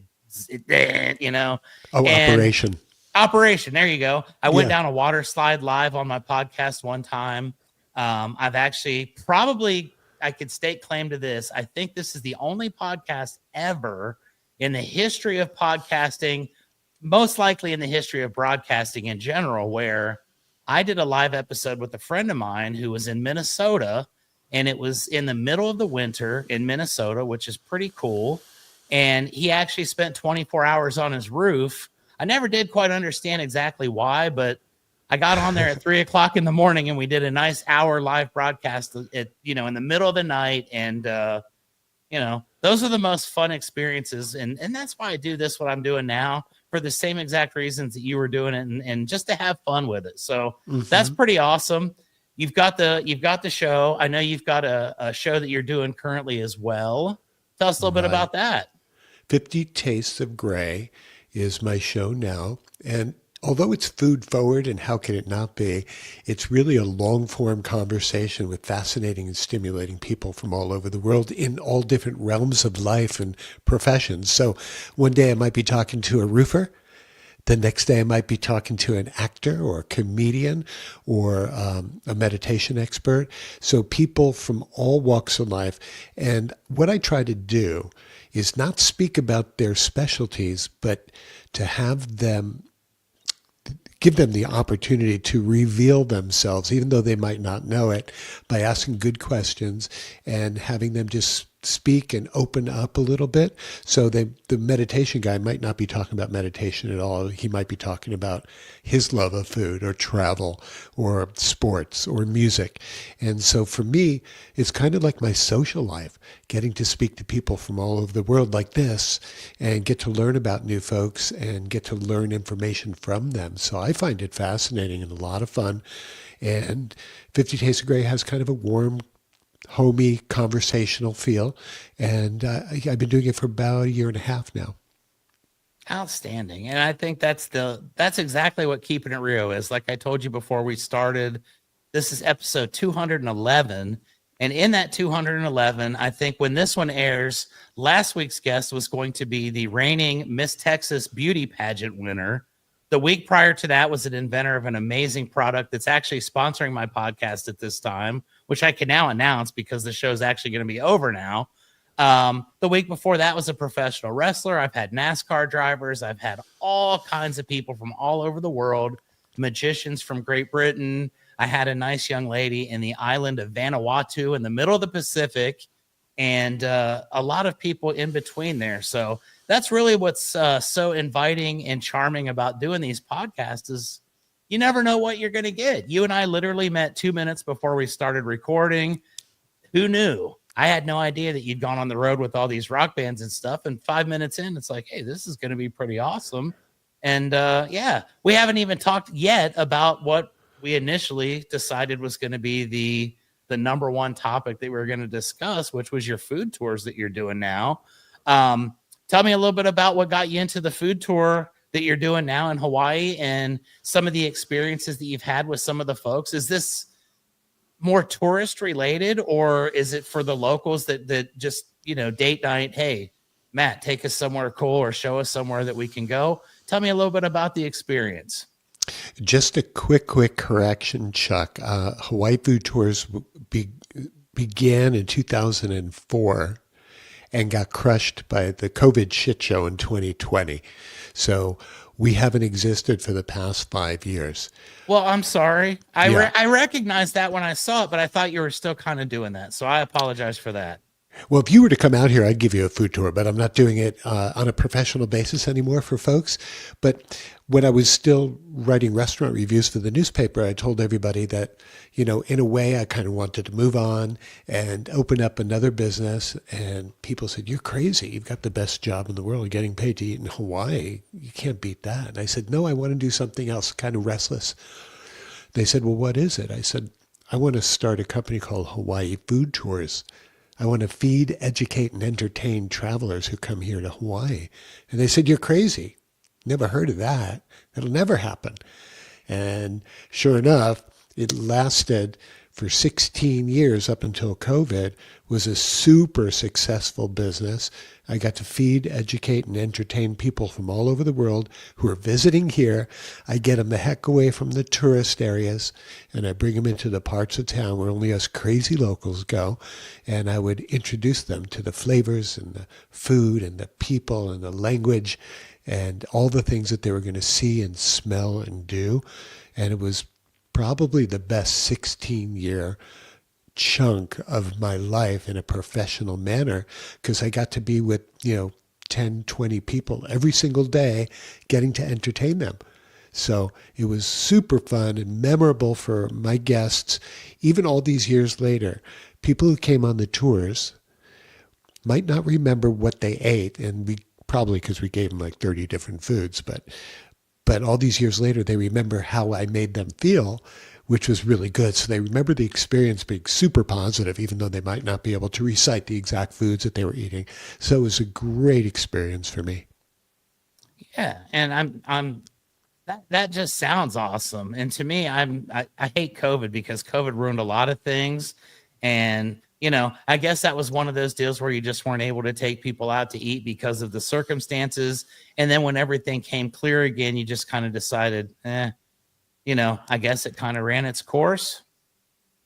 Operation. There you go. I went down a water slide live on my podcast one time. I've actually probably I could stake claim to this. I think this is the only podcast ever in the history of podcasting, most likely in the history of broadcasting in general, where I did a live episode with a friend of mine who was in Minnesota, and it was in the middle of the winter in Minnesota, which is pretty cool. And he actually spent 24 hours on his roof. I never did quite understand exactly why, but I got on there at 3:00 in the morning and we did a nice hour live broadcast at, in the middle of the night. And, those are the most fun experiences. And that's why I do this, what I'm doing now, for the same exact reasons that you were doing it, and just to have fun with it. So that's pretty awesome. You've got the show. I know you've got a show that you're doing currently as well. Tell us a little bit about that. 50 Tastes of Gray is my show now. And although it's food forward, and how can it not be, it's really a long form conversation with fascinating and stimulating people from all over the world in all different realms of life and professions. So one day I might be talking to a roofer. The next day I might be talking to an actor or a comedian or a meditation expert. So people from all walks of life. And what I try to do is not speak about their specialties, but to have them, give them the opportunity to reveal themselves, even though they might not know it, by asking good questions and having them just speak and open up a little bit. So the meditation guy might not be talking about meditation at all. He might be talking about his love of food or travel or sports or music. And so for me, it's kind of like my social life, getting to speak to people from all over the world like this and get to learn about new folks and get to learn information from them. So I find it fascinating and a lot of fun. And 50 Tastes of Gray has kind of a warm, homey, conversational feel. And I've been doing it for about 1.5 years now. Outstanding. And I think that's exactly what Keepin It Rio is. Like I told you before we started, this is episode 211. And in that 211, I think when this one airs, last week's guest was going to be the reigning Miss Texas beauty pageant winner. The week prior to that was an inventor of an amazing product that's actually sponsoring my podcast at this time, which I can now announce because the show's actually going to be over now. The week before that was a professional wrestler. I've had NASCAR drivers. I've had all kinds of people from all over the world, magicians from Great Britain. I had a nice young lady in the island of Vanuatu in the middle of the Pacific, and a lot of people in between there. So that's really what's so inviting and charming about doing these podcasts is you never know what you're going to get. You and I literally met 2 minutes before we started recording. Who knew? I had no idea that you'd gone on the road with all these rock bands and stuff. And 5 minutes in, it's like, hey, this is going to be pretty awesome. And we haven't even talked yet about what we initially decided was going to be the number one topic that we were going to discuss, which was your food tours that you're doing now. Tell me a little bit about what got you into the food tour that you're doing now in Hawaii and some of the experiences that you've had with some of the folks. Is this more tourist related, or is it for the locals that just, date night? Hey, Matt, take us somewhere cool or show us somewhere that we can go. Tell me a little bit about the experience. Just a quick correction, Chuck. Hawaii Food Tours began in 2004 and got crushed by the COVID shit show in 2020. So we haven't existed for the past 5 years. Well, I'm sorry. I recognized that when I saw it, but I thought you were still kind of doing that. So I apologize for that. Well, if you were to come out here, I'd give you a food tour, but I'm not doing it on a professional basis anymore for folks. But when I was still writing restaurant reviews for the newspaper, I told everybody that, in a way, I kind of wanted to move on and open up another business. And people said, you're crazy. You've got the best job in the world. You're getting paid to eat in Hawaii. You can't beat that. And I said, no, I want to do something else, kind of restless. They said, well, what is it? I said, I want to start a company called Hawaii Food Tours. I want to feed, educate, and entertain travelers who come here to Hawaii. And they said, you're crazy. Never heard of that. That'll never happen. And sure enough, it lasted for 16 years up until COVID was a super successful business. I got to feed, educate, and entertain people from all over the world who are visiting here. I get them the heck away from the tourist areas, and I bring them into the parts of town where only us crazy locals go, and I would introduce them to the flavors and the food and the people and the language and all the things that they were going to see and smell and do. And it was probably the best 16-year chunk of my life in a professional manner, because I got to be with, 10, 20 people every single day, getting to entertain them. So it was super fun and memorable for my guests. Even all these years later, people who came on the tours might not remember what they ate, and we probably, because we gave them like 30 different foods, but all these years later, they remember how I made them feel, which was really good. So they remember the experience being super positive, even though they might not be able to recite the exact foods that they were eating. So it was a great experience for me. Yeah, and I'm that just sounds awesome. And to me, I hate COVID because COVID ruined a lot of things. And I guess that was one of those deals where you just weren't able to take people out to eat because of the circumstances. And then when everything came clear again, you just kind of decided, I guess it kind of ran its course.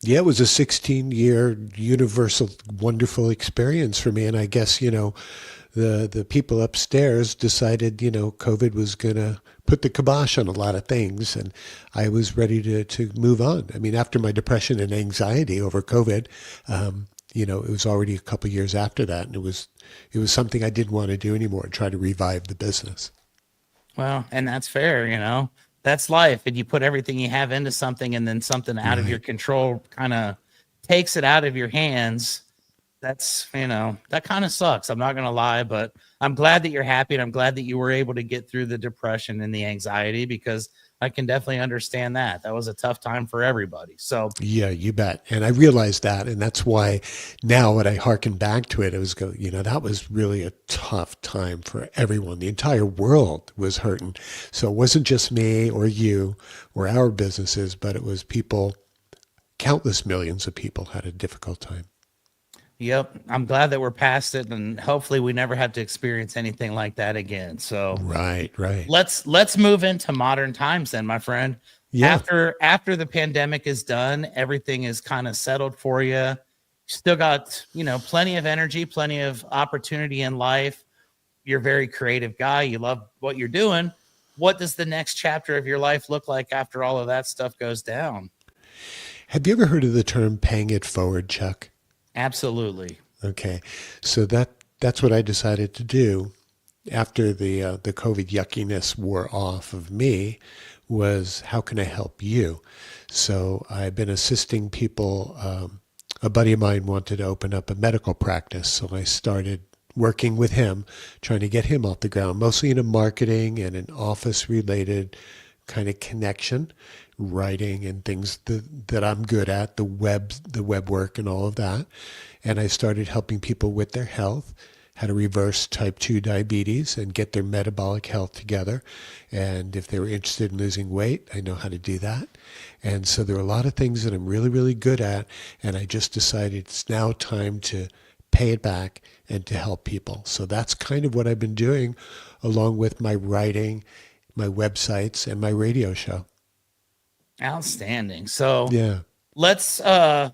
Yeah, it was a 16-year universal, wonderful experience for me. And I guess, the people upstairs decided, COVID was going to put the kibosh on a lot of things. And I was ready to move on. I mean, after my depression and anxiety over COVID, it was already a couple of years after that. And it was something I didn't want to do anymore, try to revive the business. Well, and that's fair, that's life. And you put everything you have into something, and then something out of your control kind of takes it out of your hands. That's, that kind of sucks. I'm not going to lie, but I'm glad that you're happy, and I'm glad that you were able to get through the depression and the anxiety, because I can definitely understand that. That was a tough time for everybody. So yeah, you bet. And I realized that. And that's why now when I hearken back to it, that was really a tough time for everyone. The entire world was hurting. So it wasn't just me or you or our businesses, but it was people, countless millions of people had a difficult time. Yep. I'm glad that we're past it, and hopefully we never have to experience anything like that again. So right. Let's move into modern times then, my friend. Yeah. After the pandemic is done, everything is kind of settled for you. Still got, plenty of energy, plenty of opportunity in life. You're a very creative guy. You love what you're doing. What does the next chapter of your life look like after all of that stuff goes down? Have you ever heard of the term paying it forward, Chuck? Absolutely. Okay. So that's what I decided to do after the COVID yuckiness wore off of me, was how can I help you? So I've been assisting people. A buddy of mine wanted to open up a medical practice. So I started working with him, trying to get him off the ground, mostly in a marketing and an office related kind of connection, writing and things that I'm good at, the web work and all of that. And I started helping people with their health, how to reverse type 2 diabetes and get their metabolic health together. And if they were interested in losing weight, I know how to do that. And so there are a lot of things that I'm really, really good at. And I just decided it's now time to pay it back and to help people. So that's kind of what I've been doing, along with my writing, my websites, and my radio show. Outstanding. So Yeah. let's, I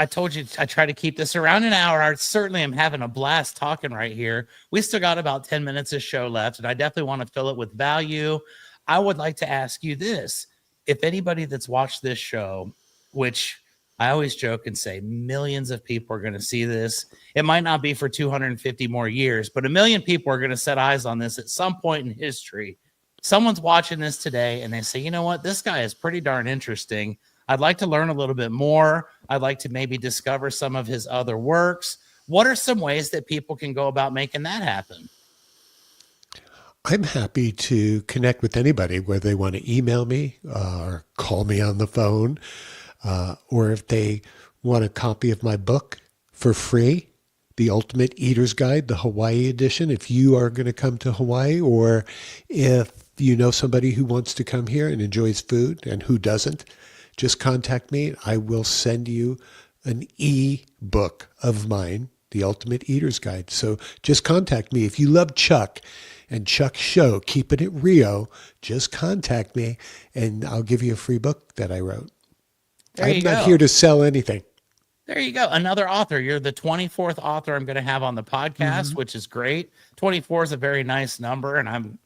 told you I try to keep this around an hour. I certainly am having a blast talking right here. We still got about 10 minutes of show left, and I definitely want to fill it with value. I would like to ask you this. If anybody that's watched this show, which I always joke and say millions of people are going to see this. It might not be for 250 more years, but 1 million people are going to set eyes on this at some point in history. Someone's watching this today and they say, you know what? This guy is pretty darn interesting. I'd like to learn a little bit more. I'd like to maybe discover some of his other works. What are some ways that people can go about making that happen? I'm happy to connect with anybody, whether they want to email me or call me on the phone, or if they want a copy of my book for free, The Ultimate Eater's Guide, the Hawaii edition, if you are going to come to Hawaii, or if you know somebody who wants to come here and enjoys food and who doesn't, just contact me. I will send you an e-book of mine, The Ultimate Eater's Guide. So just contact me. If you love Chuck and Chuck's show, Keepin' It Rio, just contact me and I'll give you a free book that I wrote. I'm not here to sell anything. There you go. Another author. You're the 24th author I'm going to have on the podcast, which is great. 24 is a very nice number, and I'm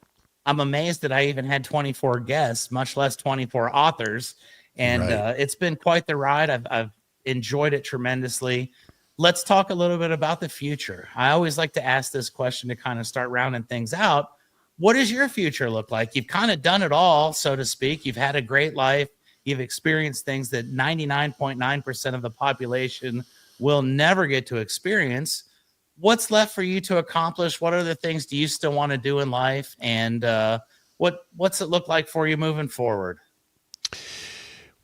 amazed that I even had 24 guests, much less 24 authors. And it's been quite the ride. I've enjoyed it tremendously. Let's talk a little bit about the future. I always like to ask this question to kind of start rounding things out. What does your future look like? You've kind of done it all, so to speak. You've had a great life. You've experienced things that 99.9% of the population will never get to experience. What's left for you to accomplish? What other things do you still want to do in life? And what's it look like for you moving forward?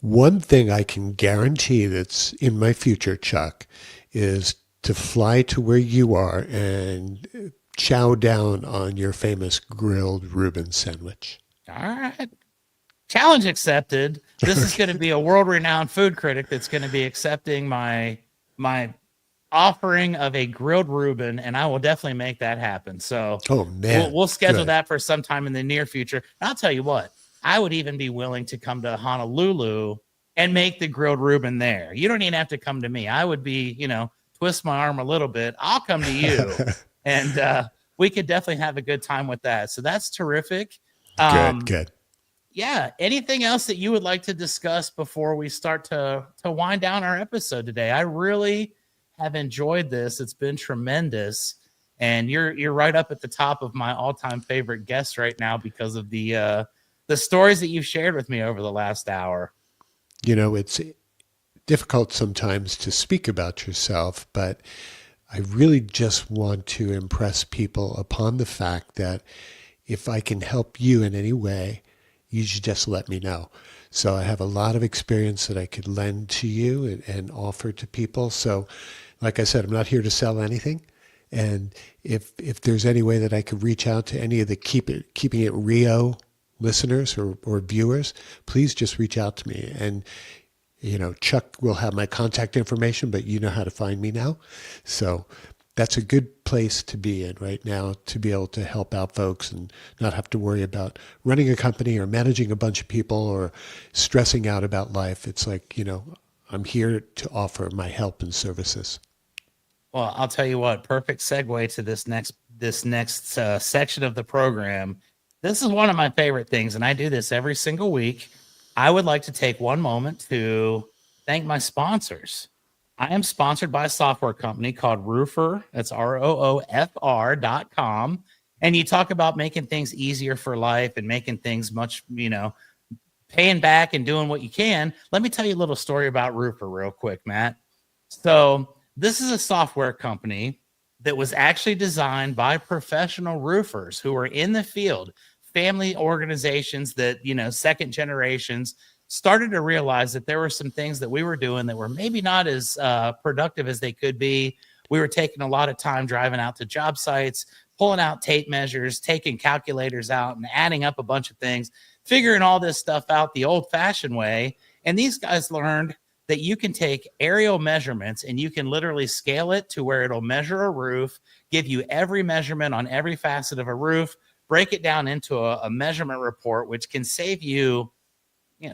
One thing I can guarantee that's in my future, Chuck, is to fly to where you are and chow down on your famous grilled Reuben sandwich. All right. Challenge accepted. This is going to be a world-renowned food critic that's going to be accepting my offering of a grilled Reuben, and I will definitely make that happen. So we'll schedule that for sometime in the near future. And I'll tell you what, I would even be willing to come to Honolulu and make the grilled Reuben there. You don't even have to come to me. I would be, twist my arm a little bit. I'll come to you, and we could definitely have a good time with that. So that's terrific. Good. Yeah. Anything else that you would like to discuss before we start to wind down our episode today? I really have enjoyed this. It's been tremendous. And you're right up at the top of my all-time favorite guests right now because of the stories that you've shared with me over the last hour. It's difficult sometimes to speak about yourself, but I really just want to impress people upon the fact that if I can help you in any way, you should just let me know. So I have a lot of experience that I could lend to you and offer to people. So like I said, I'm not here to sell anything. And if there's any way that I could reach out to any of the Keeping It Rio listeners or viewers, please just reach out to me. And, Chuck will have my contact information, but you know how to find me now. So that's a good place to be in right now, to be able to help out folks and not have to worry about running a company or managing a bunch of people or stressing out about life. It's like, I'm here to offer my help and services. Well, I'll tell you what, perfect segue to this next section of the program. This is one of my favorite things, and I do this every single week. I would like to take one moment to thank my sponsors. I am sponsored by a software company called Roofr. That's ROOFR.com. And you talk about making things easier for life and making things much, paying back and doing what you can. Let me tell you a little story about Roofr real quick, Matt. So this is a software company that was actually designed by professional roofers who are in the field, family organizations that, second generations started to realize that there were some things that we were doing that were maybe not as productive as they could be. We were taking a lot of time driving out to job sites, pulling out tape measures, taking calculators out and adding up a bunch of things, figuring all this stuff out the old-fashioned way. And these guys learned that you can take aerial measurements and you can literally scale it to where it'll measure a roof, give you every measurement on every facet of a roof, break it down into a measurement report, which can save you,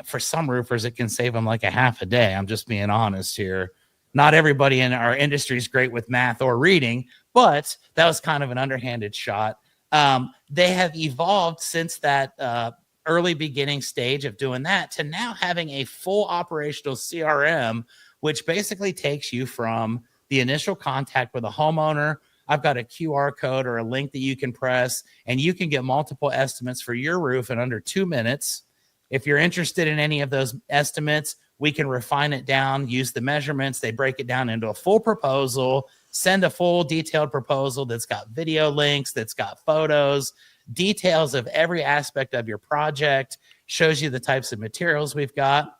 for some roofers, it can save them like a half a day. I'm just being honest here. Not everybody in our industry is great with math or reading, but that was kind of an underhanded shot. They have evolved since that early beginning stage of doing that to now having a full operational CRM, which basically takes you from the initial contact with a homeowner. I've got a QR code or a link that you can press, and you can get multiple estimates for your roof in under 2 minutes. If you're interested in any of those estimates, we can refine it down, use the measurements. They break it down into a full proposal, send a full detailed proposal that's got video links, that's got photos, details of every aspect of your project, shows you the types of materials we've got.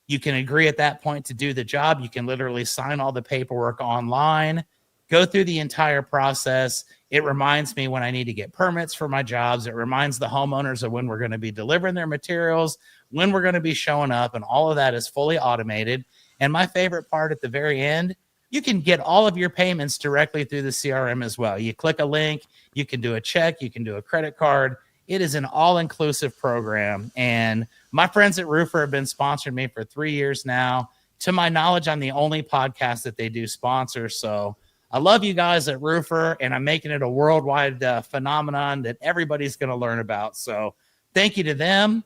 You can agree at that point to do the job. You can literally sign all the paperwork online, go through the entire process. It reminds me when I need to get permits for my jobs. It reminds the homeowners of when we're going to be delivering their materials. when we're going to be showing up, and all of that is fully automated. And my favorite part at the very end, you can get all of your payments directly through the CRM as well. You click a link, you can do a check, you can do a credit card. It is an all-inclusive program. And my friends at Roofer have been sponsoring me for 3 years now. To my knowledge, I'm the only podcast that they do sponsor. So I love you guys at Roofer, and I'm making it a worldwide phenomenon that everybody's going to learn about. So thank you to them.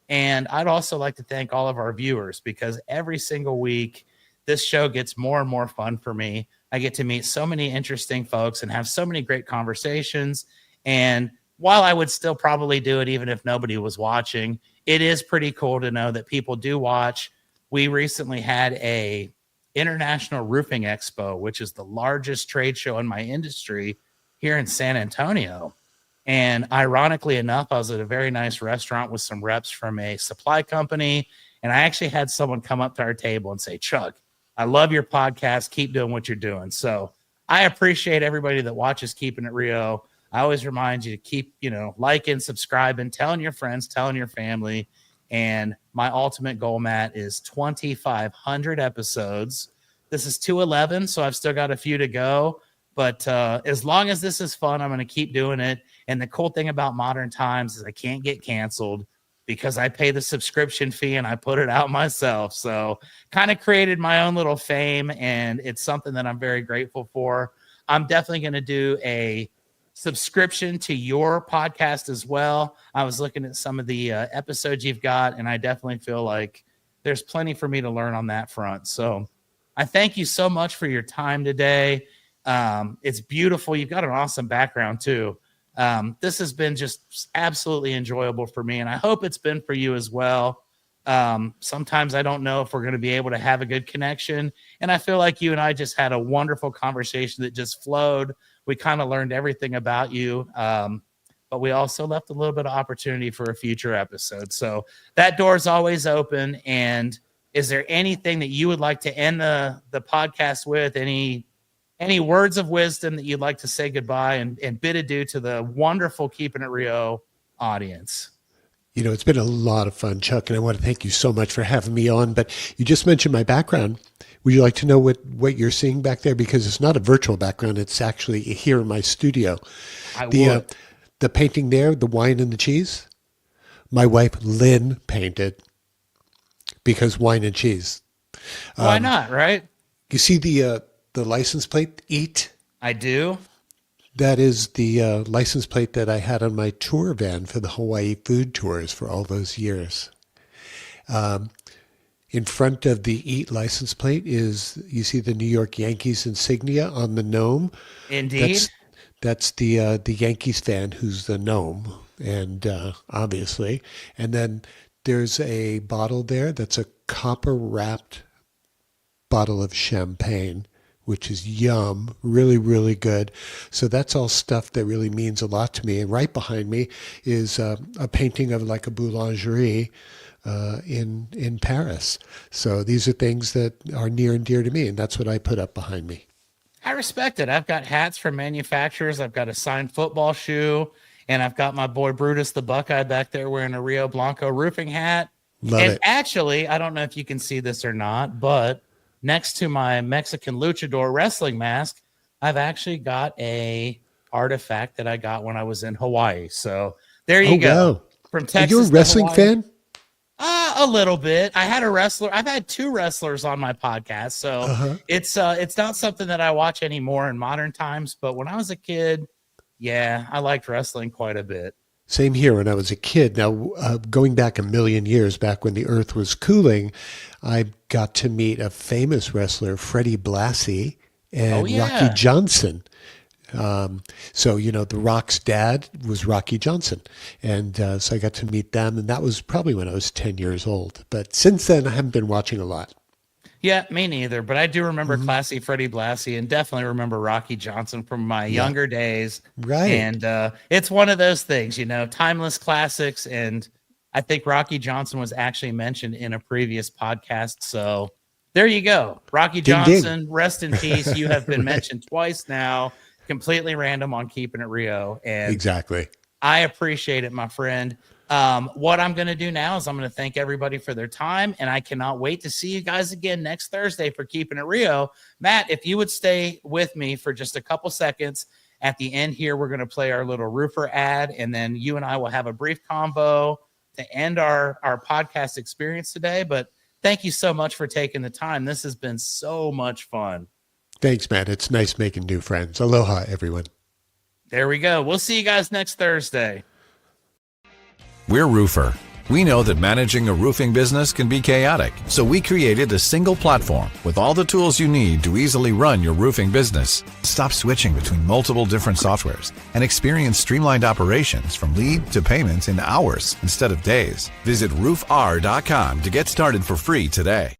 And I'd also like to thank all of our viewers, because every single week, this show gets more and more fun for me. I get to meet so many interesting folks and have so many great conversations. And while I would still probably do it even if nobody was watching, it is pretty cool to know that people do watch. We recently had a International Roofing Expo, which is the largest trade show in my industry here in San Antonio. And ironically enough, I was at a very nice restaurant with some reps from a supply company. And I actually had someone come up to our table and say, "Chuck, I love your podcast. Keep doing what you're doing." So I appreciate everybody that watches Keepin It Rio. I always remind you to keep, liking, subscribing, telling your friends, telling your family. And my ultimate goal, Matt, is 2,500 episodes. This is 211, so I've still got a few to go. But as long as this is fun, I'm going to keep doing it. And the cool thing about modern times is I can't get canceled because I pay the subscription fee and I put it out myself. So kind of created my own little fame, and it's something that I'm very grateful for. I'm definitely going to do a subscription to your podcast as well. I was looking at some of the episodes you've got, and I definitely feel like there's plenty for me to learn on that front. So I thank you so much for your time today. It's beautiful. You've got an awesome background too. This has been just absolutely enjoyable for me, and I hope it's been for you as well. Sometimes I don't know if we're going to be able to have a good connection, and I feel like you and I just had a wonderful conversation that just flowed. We kind of learned everything about you, but we also left a little bit of opportunity for a future episode. So that door is always open. And is there anything that you would like to end the podcast with? Any words of wisdom that you'd like to say goodbye and bid adieu to the wonderful Keepin It Rio audience? It's been a lot of fun, Chuck, and I want to thank you so much for having me on. But you just mentioned my background. Would you like to know what you're seeing back there? Because it's not a virtual background. It's actually here in my studio. The painting there, the wine and the cheese, my wife, Lynn, painted, because wine and cheese. Why not, right? You see the license plate, EAT? I do. That is the license plate that I had on my tour van for the Hawaii food tours for all those years. In front of the EAT license plate is, you see the New York Yankees insignia on the gnome. Indeed. That's the Yankees fan who's the gnome, and obviously. And then there's a bottle there that's a copper-wrapped bottle of champagne, which is yum, really, really good. So that's all stuff that really means a lot to me. And right behind me is a painting of like a boulangerie in Paris. So these are things that are near and dear to me, and that's what I put up behind me. I respect it. I've got hats from manufacturers. I've got a signed football shoe, and I've got my boy Brutus the Buckeye back there wearing a Rio Blanco roofing hat. Love it. Actually, I don't know if you can see this or not, but next to my Mexican luchador wrestling mask, I've actually got a artifact that I got when I was in Hawaii. So there you go. Wow. From Texas. Are you a wrestling fan? A little bit. I had a wrestler. I've had 2 wrestlers on my podcast, so it's not something that I watch anymore in modern times. But when I was a kid, yeah, I liked wrestling quite a bit. Same here when I was a kid. Now, going back a million years, back when the earth was cooling, I got to meet a famous wrestler, Freddie Blassie, and Rocky Johnson. So, The Rock's dad was Rocky Johnson. And so I got to meet them, and that was probably when I was 10 years old. But since then, I haven't been watching a lot. Yeah, me neither. But I do remember classy Freddie Blassie, and definitely remember Rocky Johnson from my younger days. Right. And it's one of those things, timeless classics. And I think Rocky Johnson was actually mentioned in a previous podcast. So there you go. Rocky Johnson, rest in peace. You have been mentioned twice now. Completely random on Keepin It Rio. And exactly. I appreciate it, my friend. What I'm going to do now is I'm going to thank everybody for their time, and I cannot wait to see you guys again next Thursday for Keeping It Rio. Matt, if you would stay with me for just a couple seconds at the end here, we're going to play our little roofer ad, and then you and I will have a brief combo to end our podcast experience today. But thank you so much for taking the time. This has been so much fun. Thanks, Matt. It's nice making new friends. Aloha, everyone. There we go. We'll see you guys next Thursday. We're Roofer. We know that managing a roofing business can be chaotic, so we created a single platform with all the tools you need to easily run your roofing business. Stop switching between multiple different softwares and experience streamlined operations from lead to payment in hours instead of days. Visit roofr.com to get started for free today.